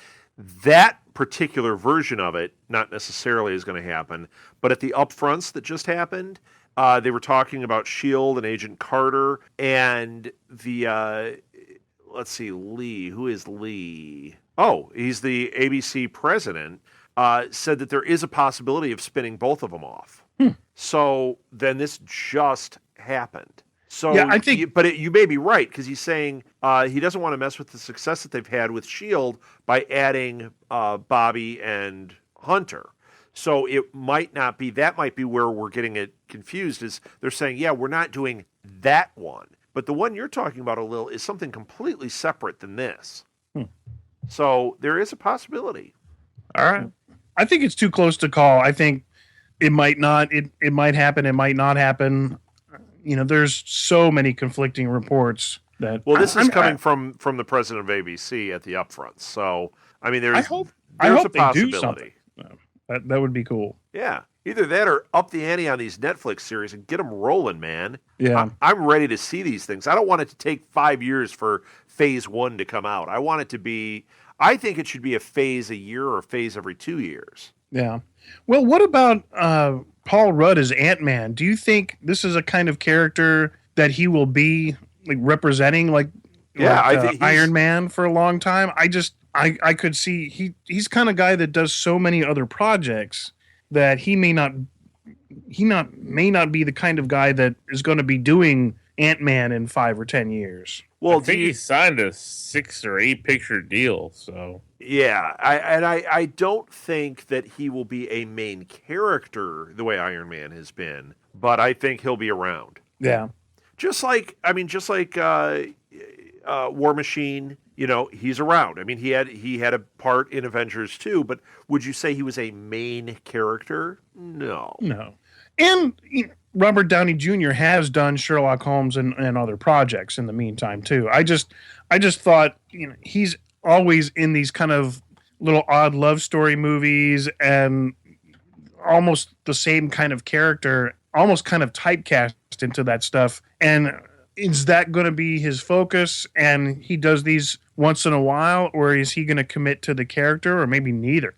That particular version of it, not necessarily is going to happen, but at the upfronts that just happened, they were talking about S.H.I.E.L.D. and Agent Carter and the, let's see, Lee. Who is Lee? Oh, he's the ABC president, said that there is a possibility of spinning both of them off. So then this just happened. So yeah, I think, you may be right because he's saying he doesn't want to mess with the success that they've had with S.H.I.E.L.D. by adding Bobby and Hunter. So it might not be. That might be where we're getting it confused. Is they're saying, yeah, we're not doing that one, but the one you're talking about, Lil, is something completely separate than this. So there is a possibility. All right, I think it's too close to call. I think it might not. It might happen. It might not happen. There's so many conflicting reports that. Well, this is coming from the president of ABC at the upfront. So, I mean, there's I hope a possibility. They do something. That would be cool. Yeah, either that or up the ante on these Netflix series and get them rolling, man. Yeah, I'm ready to see these things. I don't want it to take 5 years for phase 1 to come out. I want it to be. I think it should be a phase a year or a phase every 2 years. Yeah. Well, what about Paul Rudd as Ant-Man? Do you think this is a kind of character that he will be like representing, I think Iron Man for a long time? I could see he's kind of guy that does so many other projects that he may not be the kind of guy that is going to be doing Ant-Man in 5 or 10 years. Well, I think he signed a 6 or 8 picture deal, so. Yeah, I don't think that he will be a main character the way Iron Man has been, but I think he'll be around. Yeah. Just like War Machine, he's around. I mean, he had a part in Avengers too, but would you say he was a main character? No. And Robert Downey Jr. has done Sherlock Holmes and other projects in the meantime too. I just thought, he's always in these kind of little odd love story movies and almost the same kind of character, almost kind of typecast into that stuff. And is that going to be his focus? And he does these once in a while, or is he going to commit to the character, or maybe neither?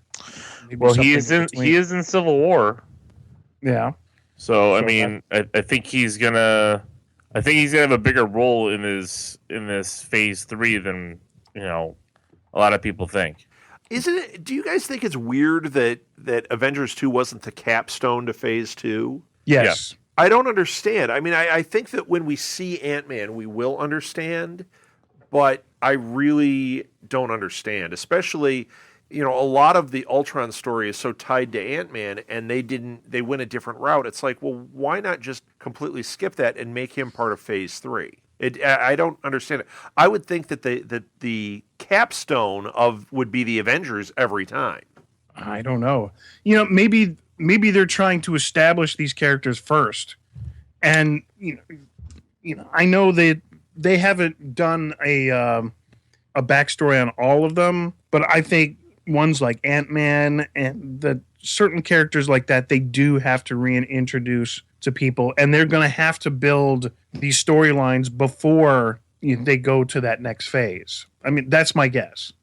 Maybe well, he something is in Civil War. Yeah. So I mean, I think he's gonna have a bigger role in this Phase 3 than a lot of people think. Isn't it? Do you guys think it's weird that Avengers 2 wasn't the capstone to Phase 2? Yes. I don't understand. I mean, I think that when we see Ant-Man, we will understand, but I really don't understand. Especially, a lot of the Ultron story is so tied to Ant-Man, and they went a different route. It's like, well, why not just completely skip that and make him part of Phase 3? I don't understand it. I would think that the capstone would be the Avengers every time. I don't know. Maybe they're trying to establish these characters first, and I know they haven't done a backstory on all of them, but I think ones like Ant-Man and the certain characters like that, they do have to reintroduce to people, and they're going to have to build these storylines before they go to that next phase. I mean, that's my guess.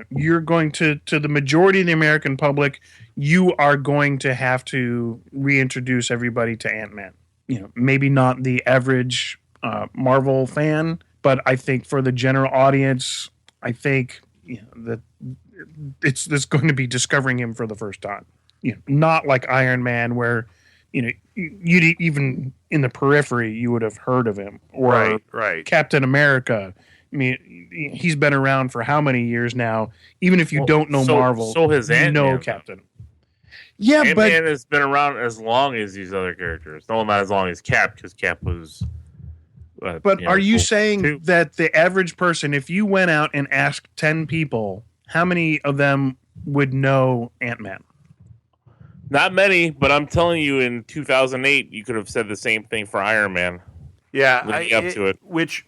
You're going to the majority of the American public, you are going to have to reintroduce everybody to Ant-Man. Maybe not the average Marvel fan, but I think for the general audience, I think that it's going to be discovering him for the first time. Not like Iron Man, where you'd even in the periphery you would have heard of him, or right. Captain America. I mean, he's been around for how many years now? Even if you don't know Marvel, so has Ant-Man, Captain. Yeah, Ant-Man has been around as long as these other characters. No, not as long as Cap, because Cap was. But are you saying that the average person, if you went out and asked 10 people, how many of them would know Ant-Man? Not many, but I'm telling you, in 2008, you could have said the same thing for Iron Man. Yeah, up to it. Which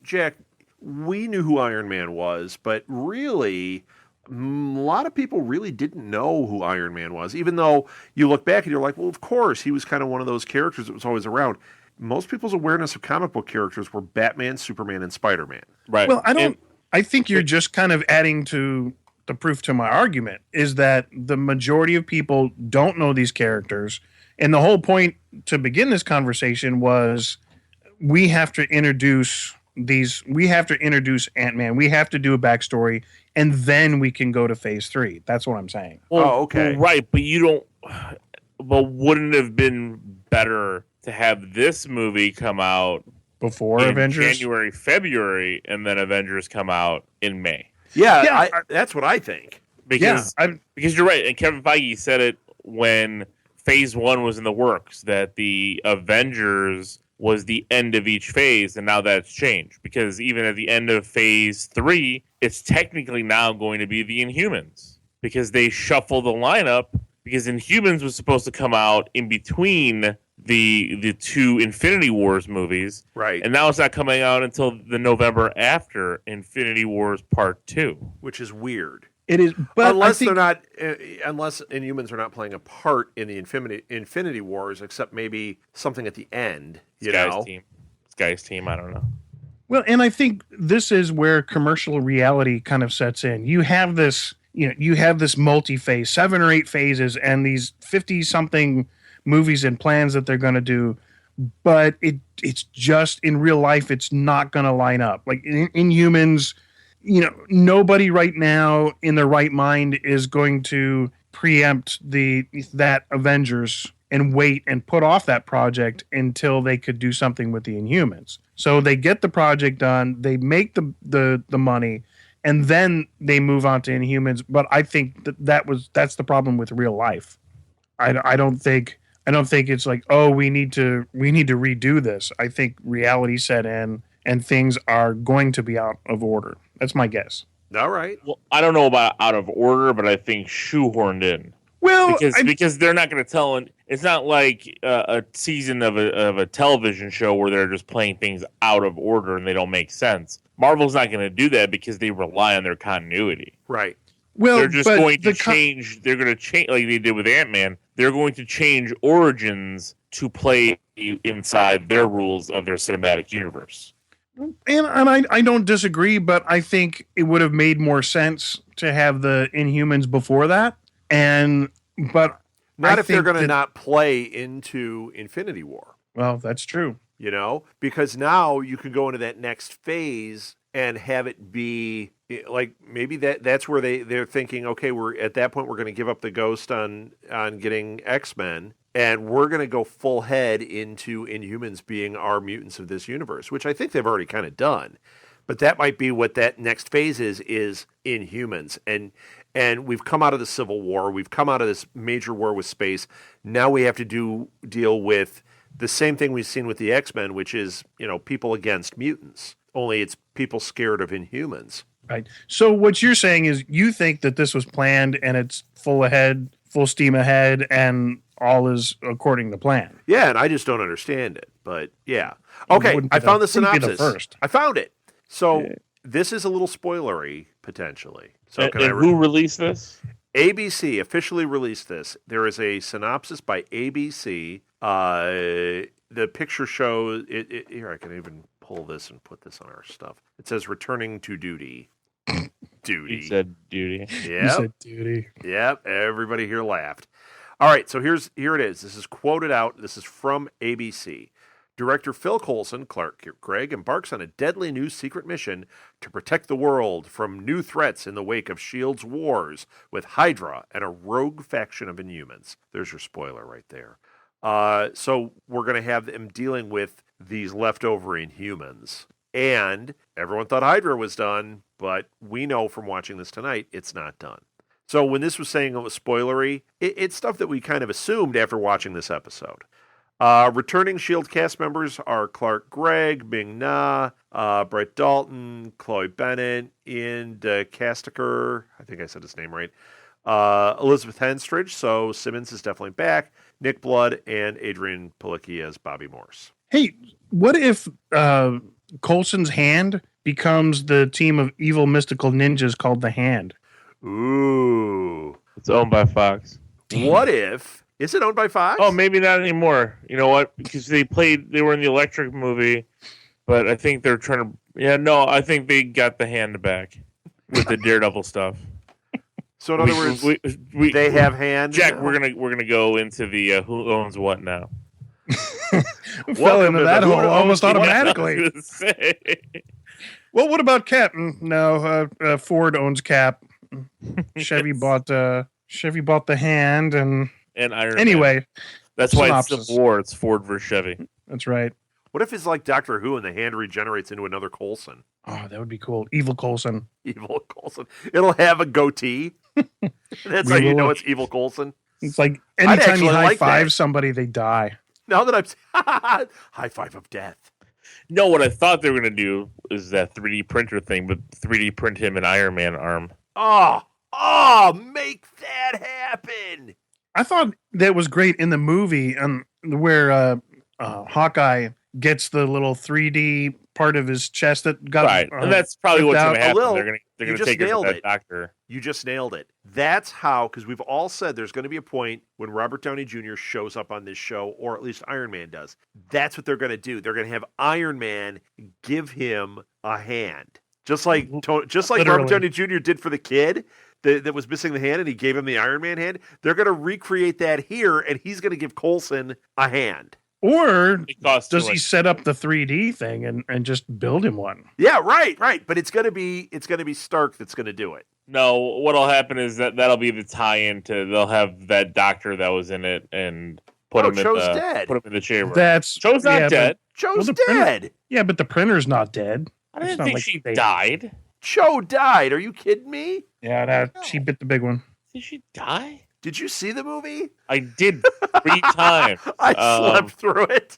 Jack, we knew who Iron Man was, but really, a lot of people really didn't know who Iron Man was. Even though you look back and you're like, well, of course, he was kind of one of those characters that was always around. Most people's awareness of comic book characters were Batman, Superman, and Spider-Man. Right. Well, I think you're just kind of adding to the proof to my argument, is that the majority of people don't know these characters. And the whole point to begin this conversation was we have to introduce Ant-Man. We have to do a backstory, and then we can go to Phase 3. That's what I'm saying. Well, okay. Right, but you don't. But wouldn't it have been better to have this movie come out before in Avengers? January, February, and then Avengers come out in May? Yeah, that's what I think. Because you're right, and Kevin Feige said it when Phase 1 was in the works, that the Avengers was the end of each phase, and now that's changed. Because even at the end of Phase 3, it's technically now going to be the Inhumans. Because they shuffle the lineup, because Inhumans was supposed to come out in between the two Infinity Wars movies. Right. And now it's not coming out until the November after Infinity Wars Part 2. Which is weird. It is, but unless Inhumans are not playing a part in the Infinity Wars, except maybe something at the end. Sky's team, I don't know. Well, and I think this is where commercial reality kind of sets in. You have this, multi-phase, 7 or 8 phases, and these 50-something movies and plans that they're going to do, but it's just in real life, it's not going to line up. Like in Inhumans, nobody right now in their right mind is going to preempt that Avengers and wait and put off that project until they could do something with the Inhumans. So they get the project done, they make the money, and then they move on to Inhumans. But I think that's the problem with real life. I don't think it's like, oh, we need to redo this. I think reality set in and things are going to be out of order. That's my guess. All right. Well, I don't know about out of order, but I think shoehorned in. Well, because they're not going to tell. It's not like a season of a television show where they're just playing things out of order and they don't make sense. Marvel's not going to do that because they rely on their continuity. Right. Well, they're just going to change. They're going to change like they did with Ant-Man. They're going to change origins to play inside their rules of their cinematic universe. And I don't disagree, but I think it would have made more sense to have the Inhumans before that. But not I if they're think going to that- not play into Infinity War. Well, that's true. You know, because now you can go into that next phase and have it be like maybe that's where they're thinking, okay, we're at that point we're going to give up the ghost on getting X-Men, and we're going to go full head into Inhumans being our mutants of this universe, which I think they've already kind of done. But that might be what that next phase is Inhumans. And we've come out of the Civil War, we've come out of this major war with space. Now we have to deal with the same thing we've seen with the X-Men, which is, people against mutants. Only it's people scared of Inhumans. Right. So what you're saying is you think that this was planned and it's full steam ahead, and all is according to plan. Yeah, and I just don't understand it. But yeah. Okay, I found the synopsis. I found it. So this is a little spoilery, potentially. So and who released this? ABC officially released this. There is a synopsis by ABC. The picture shows it. Here, I can even pull this and put this on our stuff. It says "Returning to Duty." Duty. You said duty. Yeah. You said duty. Yep. Everybody here laughed. All right. So here it is. This is quoted out. This is from ABC. Director Phil Coulson, Clark Gregg, embarks on a deadly new secret mission to protect the world from new threats in the wake of S.H.I.E.L.D.'s wars with Hydra and a rogue faction of Inhumans. There's your spoiler right there. So we're going to have them dealing with these leftover Inhumans. And everyone thought Hydra was done, but we know from watching this tonight, it's not done. So when this was saying it was spoilery, it's stuff that we kind of assumed after watching this episode. Returning S.H.I.E.L.D. cast members are Clark Gregg, Ming-Na, Brett Dalton, Chloe Bennett, Ian DeCasticker, I think I said his name right, Elizabeth Henstridge, so Simmons is definitely back, Nick Blood, and Adrian Palicki as Bobby Morse. Hey, what if Coulson's hand becomes the team of evil mystical ninjas called the Hand? Ooh. It's owned by Fox. What if... Is it owned by Fox? Oh, maybe not anymore. You know what? Because they were in the Electric movie, but I think they're trying to... I think they got the Hand back with the Daredevil stuff. So in other words, they have Hand. Jack, we're gonna go into the who owns what now. Fell into that hole almost automatically. Well, what about Cap? No, Ford owns Cap. Chevy bought the Hand, and Iron Man. Anyway, that's why it's Civil War. It's Ford versus Chevy. That's right. What if it's like Doctor Who and the Hand regenerates into another Coulson? Oh, that would be cool. Evil Coulson. Evil Coulson. It'll have a goatee. That's how you know it's Evil Coulson. It's like anytime you high five somebody, they die. Now that I'm high five of death. No, what I thought they were going to do is that 3D printer thing, but 3D print him an Iron Man arm. Oh, make that happen. I thought that was great in the movie, where Hawkeye gets the little 3D part of his chest that got right, and that's probably what's going to happen. They're going to take it to that doctor. You just nailed it. That's how, because we've all said there's going to be a point when Robert Downey Jr. shows up on this show, or at least Iron Man does. That's what they're going to do. They're going to have Iron Man give him a hand, just like Robert Downey Jr. did for the kid that was missing the hand, and he gave him the Iron Man hand. They're going to recreate that here, and he's going to give Coulson a hand. Or does he set up the 3D thing and just build him one? Yeah, right. But it's gonna be Stark that's gonna do it. No, what'll happen is that'll be the tie-in to they'll have that doctor that was in it and put him in the chamber. Cho's not dead. Cho's dead. Yeah, but the printer's not dead. I didn't think she died. Cho died. Are you kidding me? Yeah, she bit the big one. Did she die? Did you see the movie? I did 3 times. I slept through it.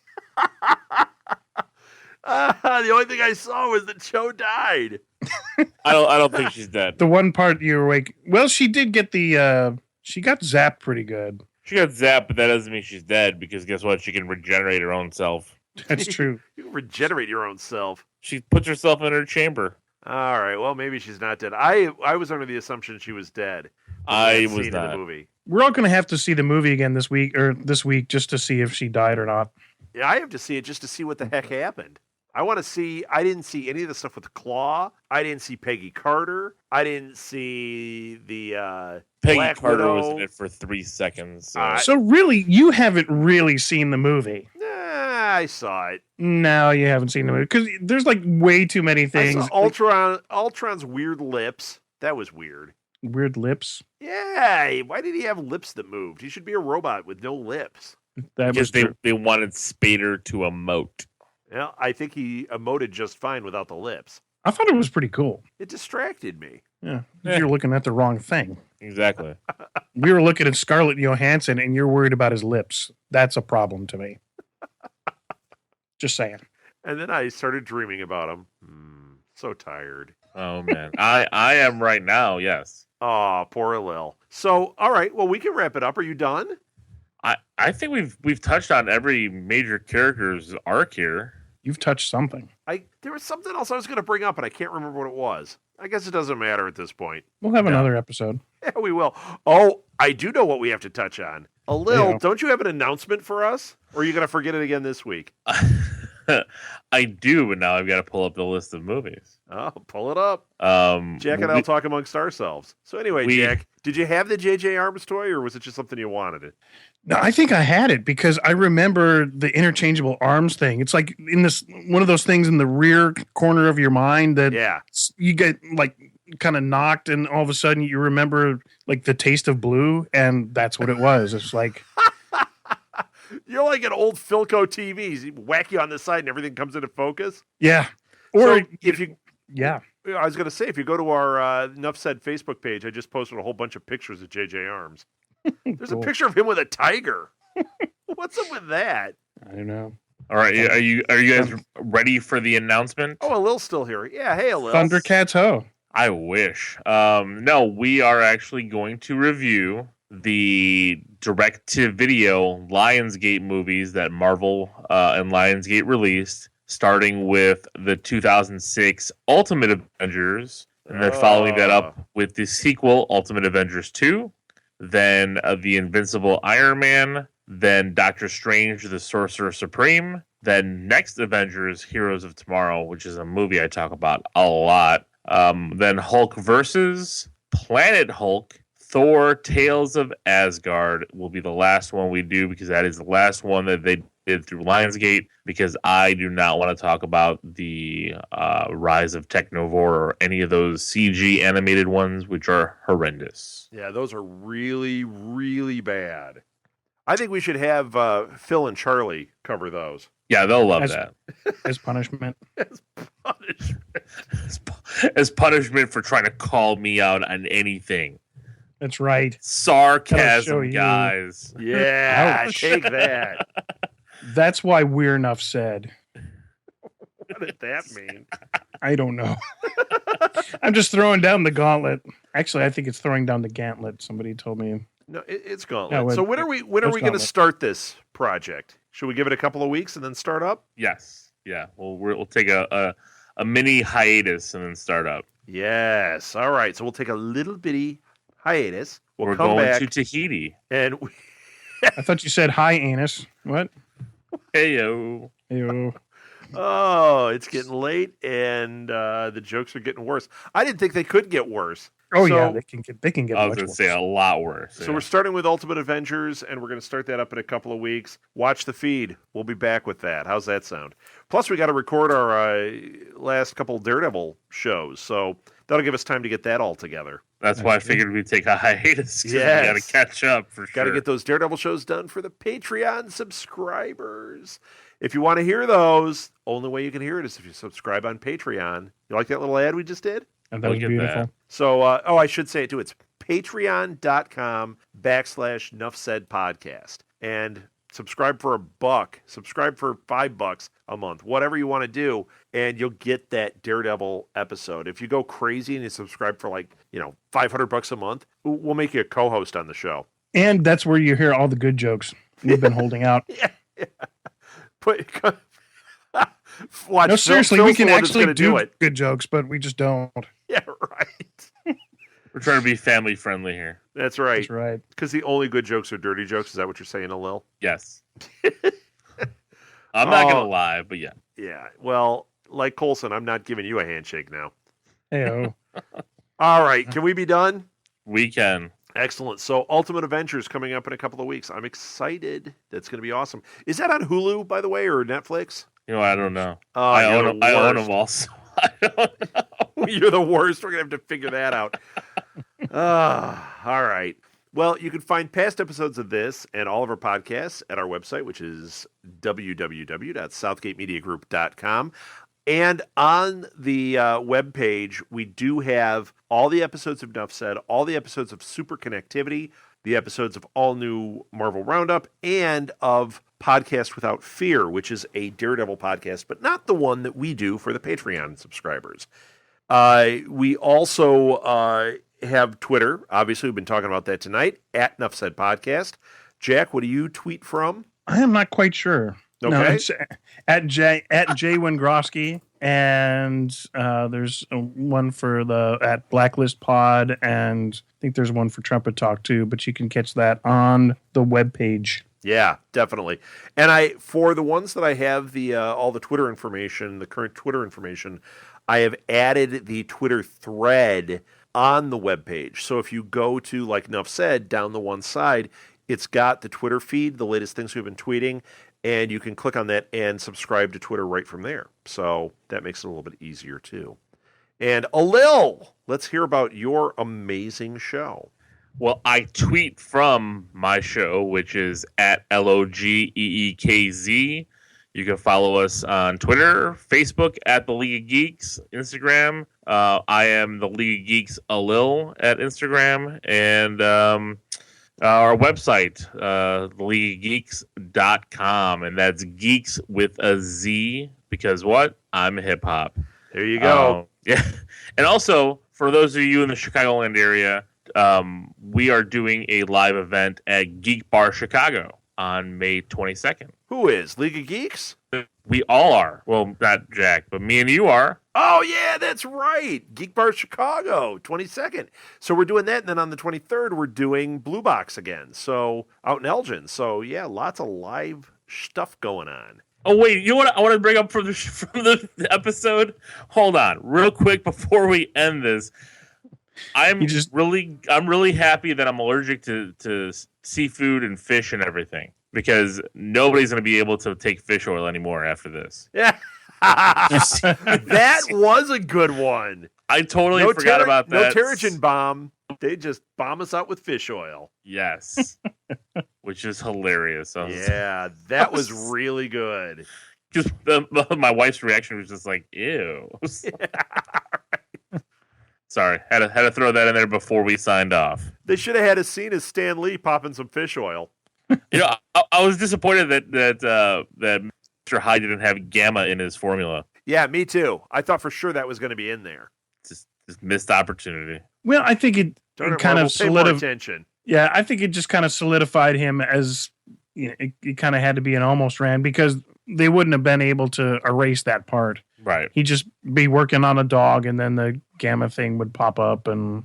The only thing I saw was that Cho died. I don't think she's dead. The one part you were awake. Well, she did get she got zapped pretty good. She got zapped, but that doesn't mean she's dead because guess what? She can regenerate her own self. That's true. You can regenerate your own self. She puts herself in her chamber. All right. Well, maybe she's not dead. I was under the assumption she was dead. I was not. In the movie. We're all going to have to see the movie again this week just to see if she died or not. Yeah, I have to see it just to see what the heck happened. I want to see. I didn't see any of the stuff with Claw. I didn't see Peggy Carter. I didn't see the Peggy Black Carter Widow. was in it for 3 seconds. So really, you haven't really seen the movie. Nah, I saw it. No, you haven't seen the movie because there's like way too many I things. saw Ultron's weird lips. That was weird. Weird lips. Yeah, why did he have lips that moved? He should be a robot with no lips. That was because they wanted Spader to emote. Yeah, I think he emoted just fine without the lips. I thought it was pretty cool. It distracted me. Yeah, you're looking at the wrong thing. Exactly. We were looking at Scarlett Johansson, and you're worried about his lips. That's a problem to me. Just saying. And then I started dreaming about him. So tired. Oh man, I am right now. Yes. Oh, poor Lil. So, all right. Well, we can wrap it up. Are you done? I think we've touched on every major character's arc here. You've touched something. There was something else I was going to bring up, and I can't remember what it was. I guess it doesn't matter at this point. We'll have another episode. Yeah, we will. Oh, I do know what we have to touch on. Lil, Yeah. don't you have an announcement for us? Or are you going to forget it again this week? I do, but now I've got to pull up the list of movies. Oh, pull it up. Jack and I'll talk amongst ourselves. So anyway, Jack, did you have the J.J. Arms toy, or was it just something you wanted? No, I think I had it because I remember the interchangeable arms thing. It's like in this one of those things in the rear corner of your mind that you get like kind of knocked, and all of a sudden you remember like the taste of blue, and that's what it was. It's like you're like an old Philco TVs. You whack you on the side, and everything comes into focus. Yeah, or so if you I was going to say, if you go to our Nuff Said Facebook page, I just posted a whole bunch of pictures of J.J. Arms. There's Cool. a picture of him with a tiger. What's up with that? I don't know. All right, are you guys ready for the announcement? Oh, Lil's still here. Yeah, hey, Lil. Thundercats Ho. I wish. No, we are actually going to review the direct-to-video Lionsgate movies that Marvel and Lionsgate released, starting with the 2006 Ultimate Avengers, and then following that up with the sequel, Ultimate Avengers 2, then the Invincible Iron Man, then Doctor Strange, the Sorcerer Supreme, then next Avengers, Heroes of Tomorrow, which is a movie I talk about a lot, then Hulk versus Planet Hulk, Thor, Tales of Asgard will be the last one we do because that is the last one that they did through Lionsgate, because I do not want to talk about the Rise of Technovore or any of those CG animated ones, which are horrendous. Yeah, those are really, really bad. I think we should have Phil and Charlie cover those. Yeah, they'll love that. As punishment. As punishment. As punishment for trying to call me out on anything. That's right. Sarcasm, guys. Yeah, Ouch. take that. That's why we're Nuff Said. What did that mean? I don't know. I'm just throwing down the gauntlet. Actually, I think it's throwing down the gantlet. Somebody told me. No, it's Gauntlet. No, so when are we going to Gauntlet. start this project? Should we give it a couple of weeks and then start up? Yes. Yeah. We'll take a mini hiatus and then start up. Yes. All right. So we'll take a little bitty hiatus. We're come going back to Tahiti. and I thought you said hi, anus. What? Heyo. Ew. oh, it's getting late and the jokes are getting worse. I didn't think they could get worse. Oh So- yeah, they can get. I was much going to worse. say a lot worse. So we're starting with Ultimate Avengers, and we're going to start that up in a couple of weeks. Watch the feed. We'll be back with that. How's that sound? Plus, we got to record our last couple Daredevil shows, so that'll give us time to get that all together. That's why I figured we'd take a hiatus. 'Cause we got Yes. to catch up for Got to sure. get those Daredevil shows done for the Patreon subscribers. If you want to hear those, only way you can hear it is if you subscribe on Patreon. You like that little ad we just did? And that was Look at beautiful. that. So, I should say it too. It's patreon.com/Nuff Said Podcast. And subscribe for $1, subscribe for $5 a month, whatever you want to do, and you'll get that Daredevil episode. If you go crazy and you subscribe for $500 a month, we'll make you a co-host on the show. And that's where you hear all the good jokes we've been holding out. Watch, No, seriously, Phil's we can the one that's actually gonna do it. good jokes, but we just don't. Yeah, right. We're trying to be family friendly here. That's right. That's right. Because the only good jokes are dirty jokes. Is that what you're saying, Lil? Yes. I'm not going to lie, but yeah. Yeah. Well, like Coulson, I'm not giving you a handshake now. Hey-oh. All right. Can we be done? We can. Excellent. So Ultimate Avengers coming up in a couple of weeks. I'm excited. That's going to be awesome. Is that on Hulu, by the way, or Netflix? I don't know. I own them also. I don't know. You're the worst. We're going to have to figure that out. All right. Well, you can find past episodes of this and all of our podcasts at our website, which is www.southgatemediagroup.com. And on the webpage, we do have all the episodes of Nuff Said, all the episodes of Super Connectivity, the episodes of All New Marvel Roundup, and of Podcast Without Fear, which is a Daredevil podcast, but not the one that we do for the Patreon subscribers. We also have Twitter. Obviously, we've been talking about that tonight, at Nuff Said Podcast. Jack, what do you tweet from? I am not quite sure. Okay. No, it's at Jay Wengrowski, and there's one for the at Blacklist Pod, and I think there's one for Trumpet Talk too. But you can catch that on the webpage. Yeah, definitely. And for the ones that I have the all the Twitter information, the current Twitter information, I have added the Twitter thread on the webpage. So if you go to, like Nuff Said, down the one side, it's got the Twitter feed, the latest things we've been tweeting, and you can click on that and subscribe to Twitter right from there. So that makes it a little bit easier too. And Alil, let's hear about your amazing show. Well, I tweet from my show, which is at LOGEEKZ. You can follow us on Twitter, Facebook at The League of Geeks, Instagram. I am The League of Geeks Alil at Instagram. And our website, theleagueofgeeks.com. And that's geeks with a Z, because what? I'm hip-hop. There you go. Yeah. And also, for those of you in the Chicagoland area, we are doing a live event at Geek Bar Chicago on May 22nd. Who is? League of Geeks? We all are. Well, not Jack, but me and you are. Oh, yeah, that's right. Geek Bar Chicago, 22nd. So we're doing that, and then on the 23rd, we're doing Blue Box again, so out in Elgin. So, yeah, lots of live stuff going on. Oh, wait, you know what I want to bring up from the episode? Hold on, real quick before we end this. I'm really happy that I'm allergic to seafood and fish and everything, because nobody's going to be able to take fish oil anymore after this. Yeah. That was a good one. I totally forgot about that. No Terrigen bomb. They just bomb us out with fish oil. Yes. Which is hilarious. Yeah, that was really good. Just my wife's reaction was just like, ew. Sorry, had to throw that in there before we signed off. They should have had a scene as Stan Lee popping some fish oil. I was disappointed that Mr. Hyde didn't have gamma in his formula. Yeah, me too. I thought for sure that was going to be in there. Just missed opportunity. Well, I think it kind of solidified. Yeah, I think it just kind of solidified him as it kind of had to be an almost ran, because they wouldn't have been able to erase that part. Right. He'd just be working on a dog, and then the gamma thing would pop up and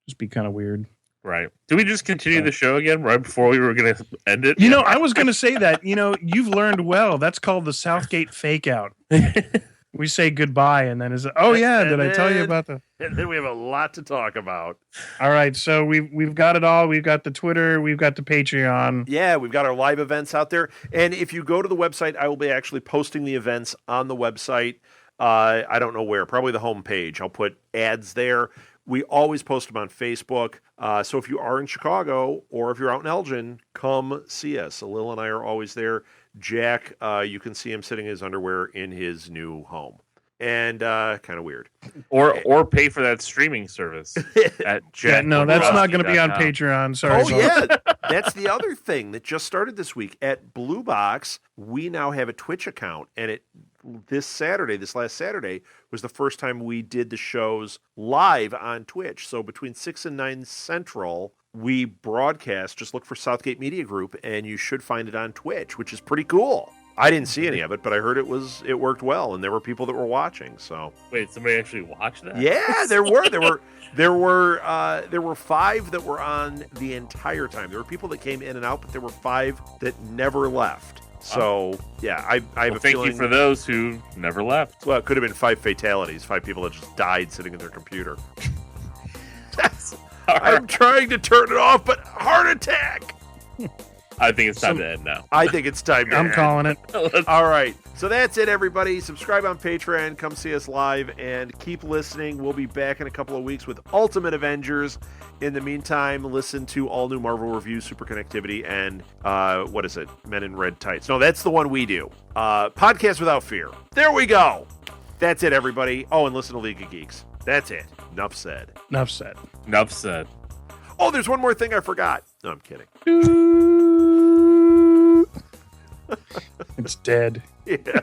just be kind of weird. Right. Did we just continue the show again right before we were going to end it? I was going to say that. You've learned well. That's called the Southgate fake out. We say goodbye, and then did I tell you about the? And then we have a lot to talk about. All right, so we've got it all. We've got the Twitter, we've got the Patreon. Yeah, we've got our live events out there, and if you go to the website, I will be actually posting the events on the website. I don't know where, probably the homepage. I'll put ads there. We always post them on Facebook. So if you are in Chicago or if you're out in Elgin, come see us. Lil and I are always there. Jack, you can see him sitting in his underwear in his new home. And kind of weird. Or pay for that streaming service at Jack. No, that's not going to be on Patreon. Sorry. Oh, yeah. That's the other thing that just started this week. At Blue Box, we now have a Twitch account. And this last Saturday, was the first time we did the shows live on Twitch. So between 6 and 9 Central, we broadcast. Just look for Southgate Media Group, and you should find it on Twitch, which is pretty cool. I didn't see any of it, but I heard it worked well, and there were people that were watching. So Wait, somebody actually watched that? yeah, there were 5 that were on the entire time. There were people that came in and out, but there were 5 that never left. So yeah, I have a thank feeling. you for those who never left. Well, it could have been 5 fatalities, 5 people that just died sitting in their computer. I'm trying to turn it off, but heart attack. I think it's time to end now. I think it's time to I'm end. calling it. All right. So that's it, everybody. Subscribe on Patreon. Come see us live and keep listening. We'll be back in a couple of weeks with Ultimate Avengers. In the meantime, listen to all new Marvel reviews, Super Connectivity, and what is it? Men in Red Tights. No, that's the one we do. Podcast Without Fear. There we go. That's it, everybody. Oh, and listen to League of Geeks. That's it. Nuff said. Enough said. Enough said. Oh, there's one more thing I forgot. No, I'm kidding. It's dead. Yeah.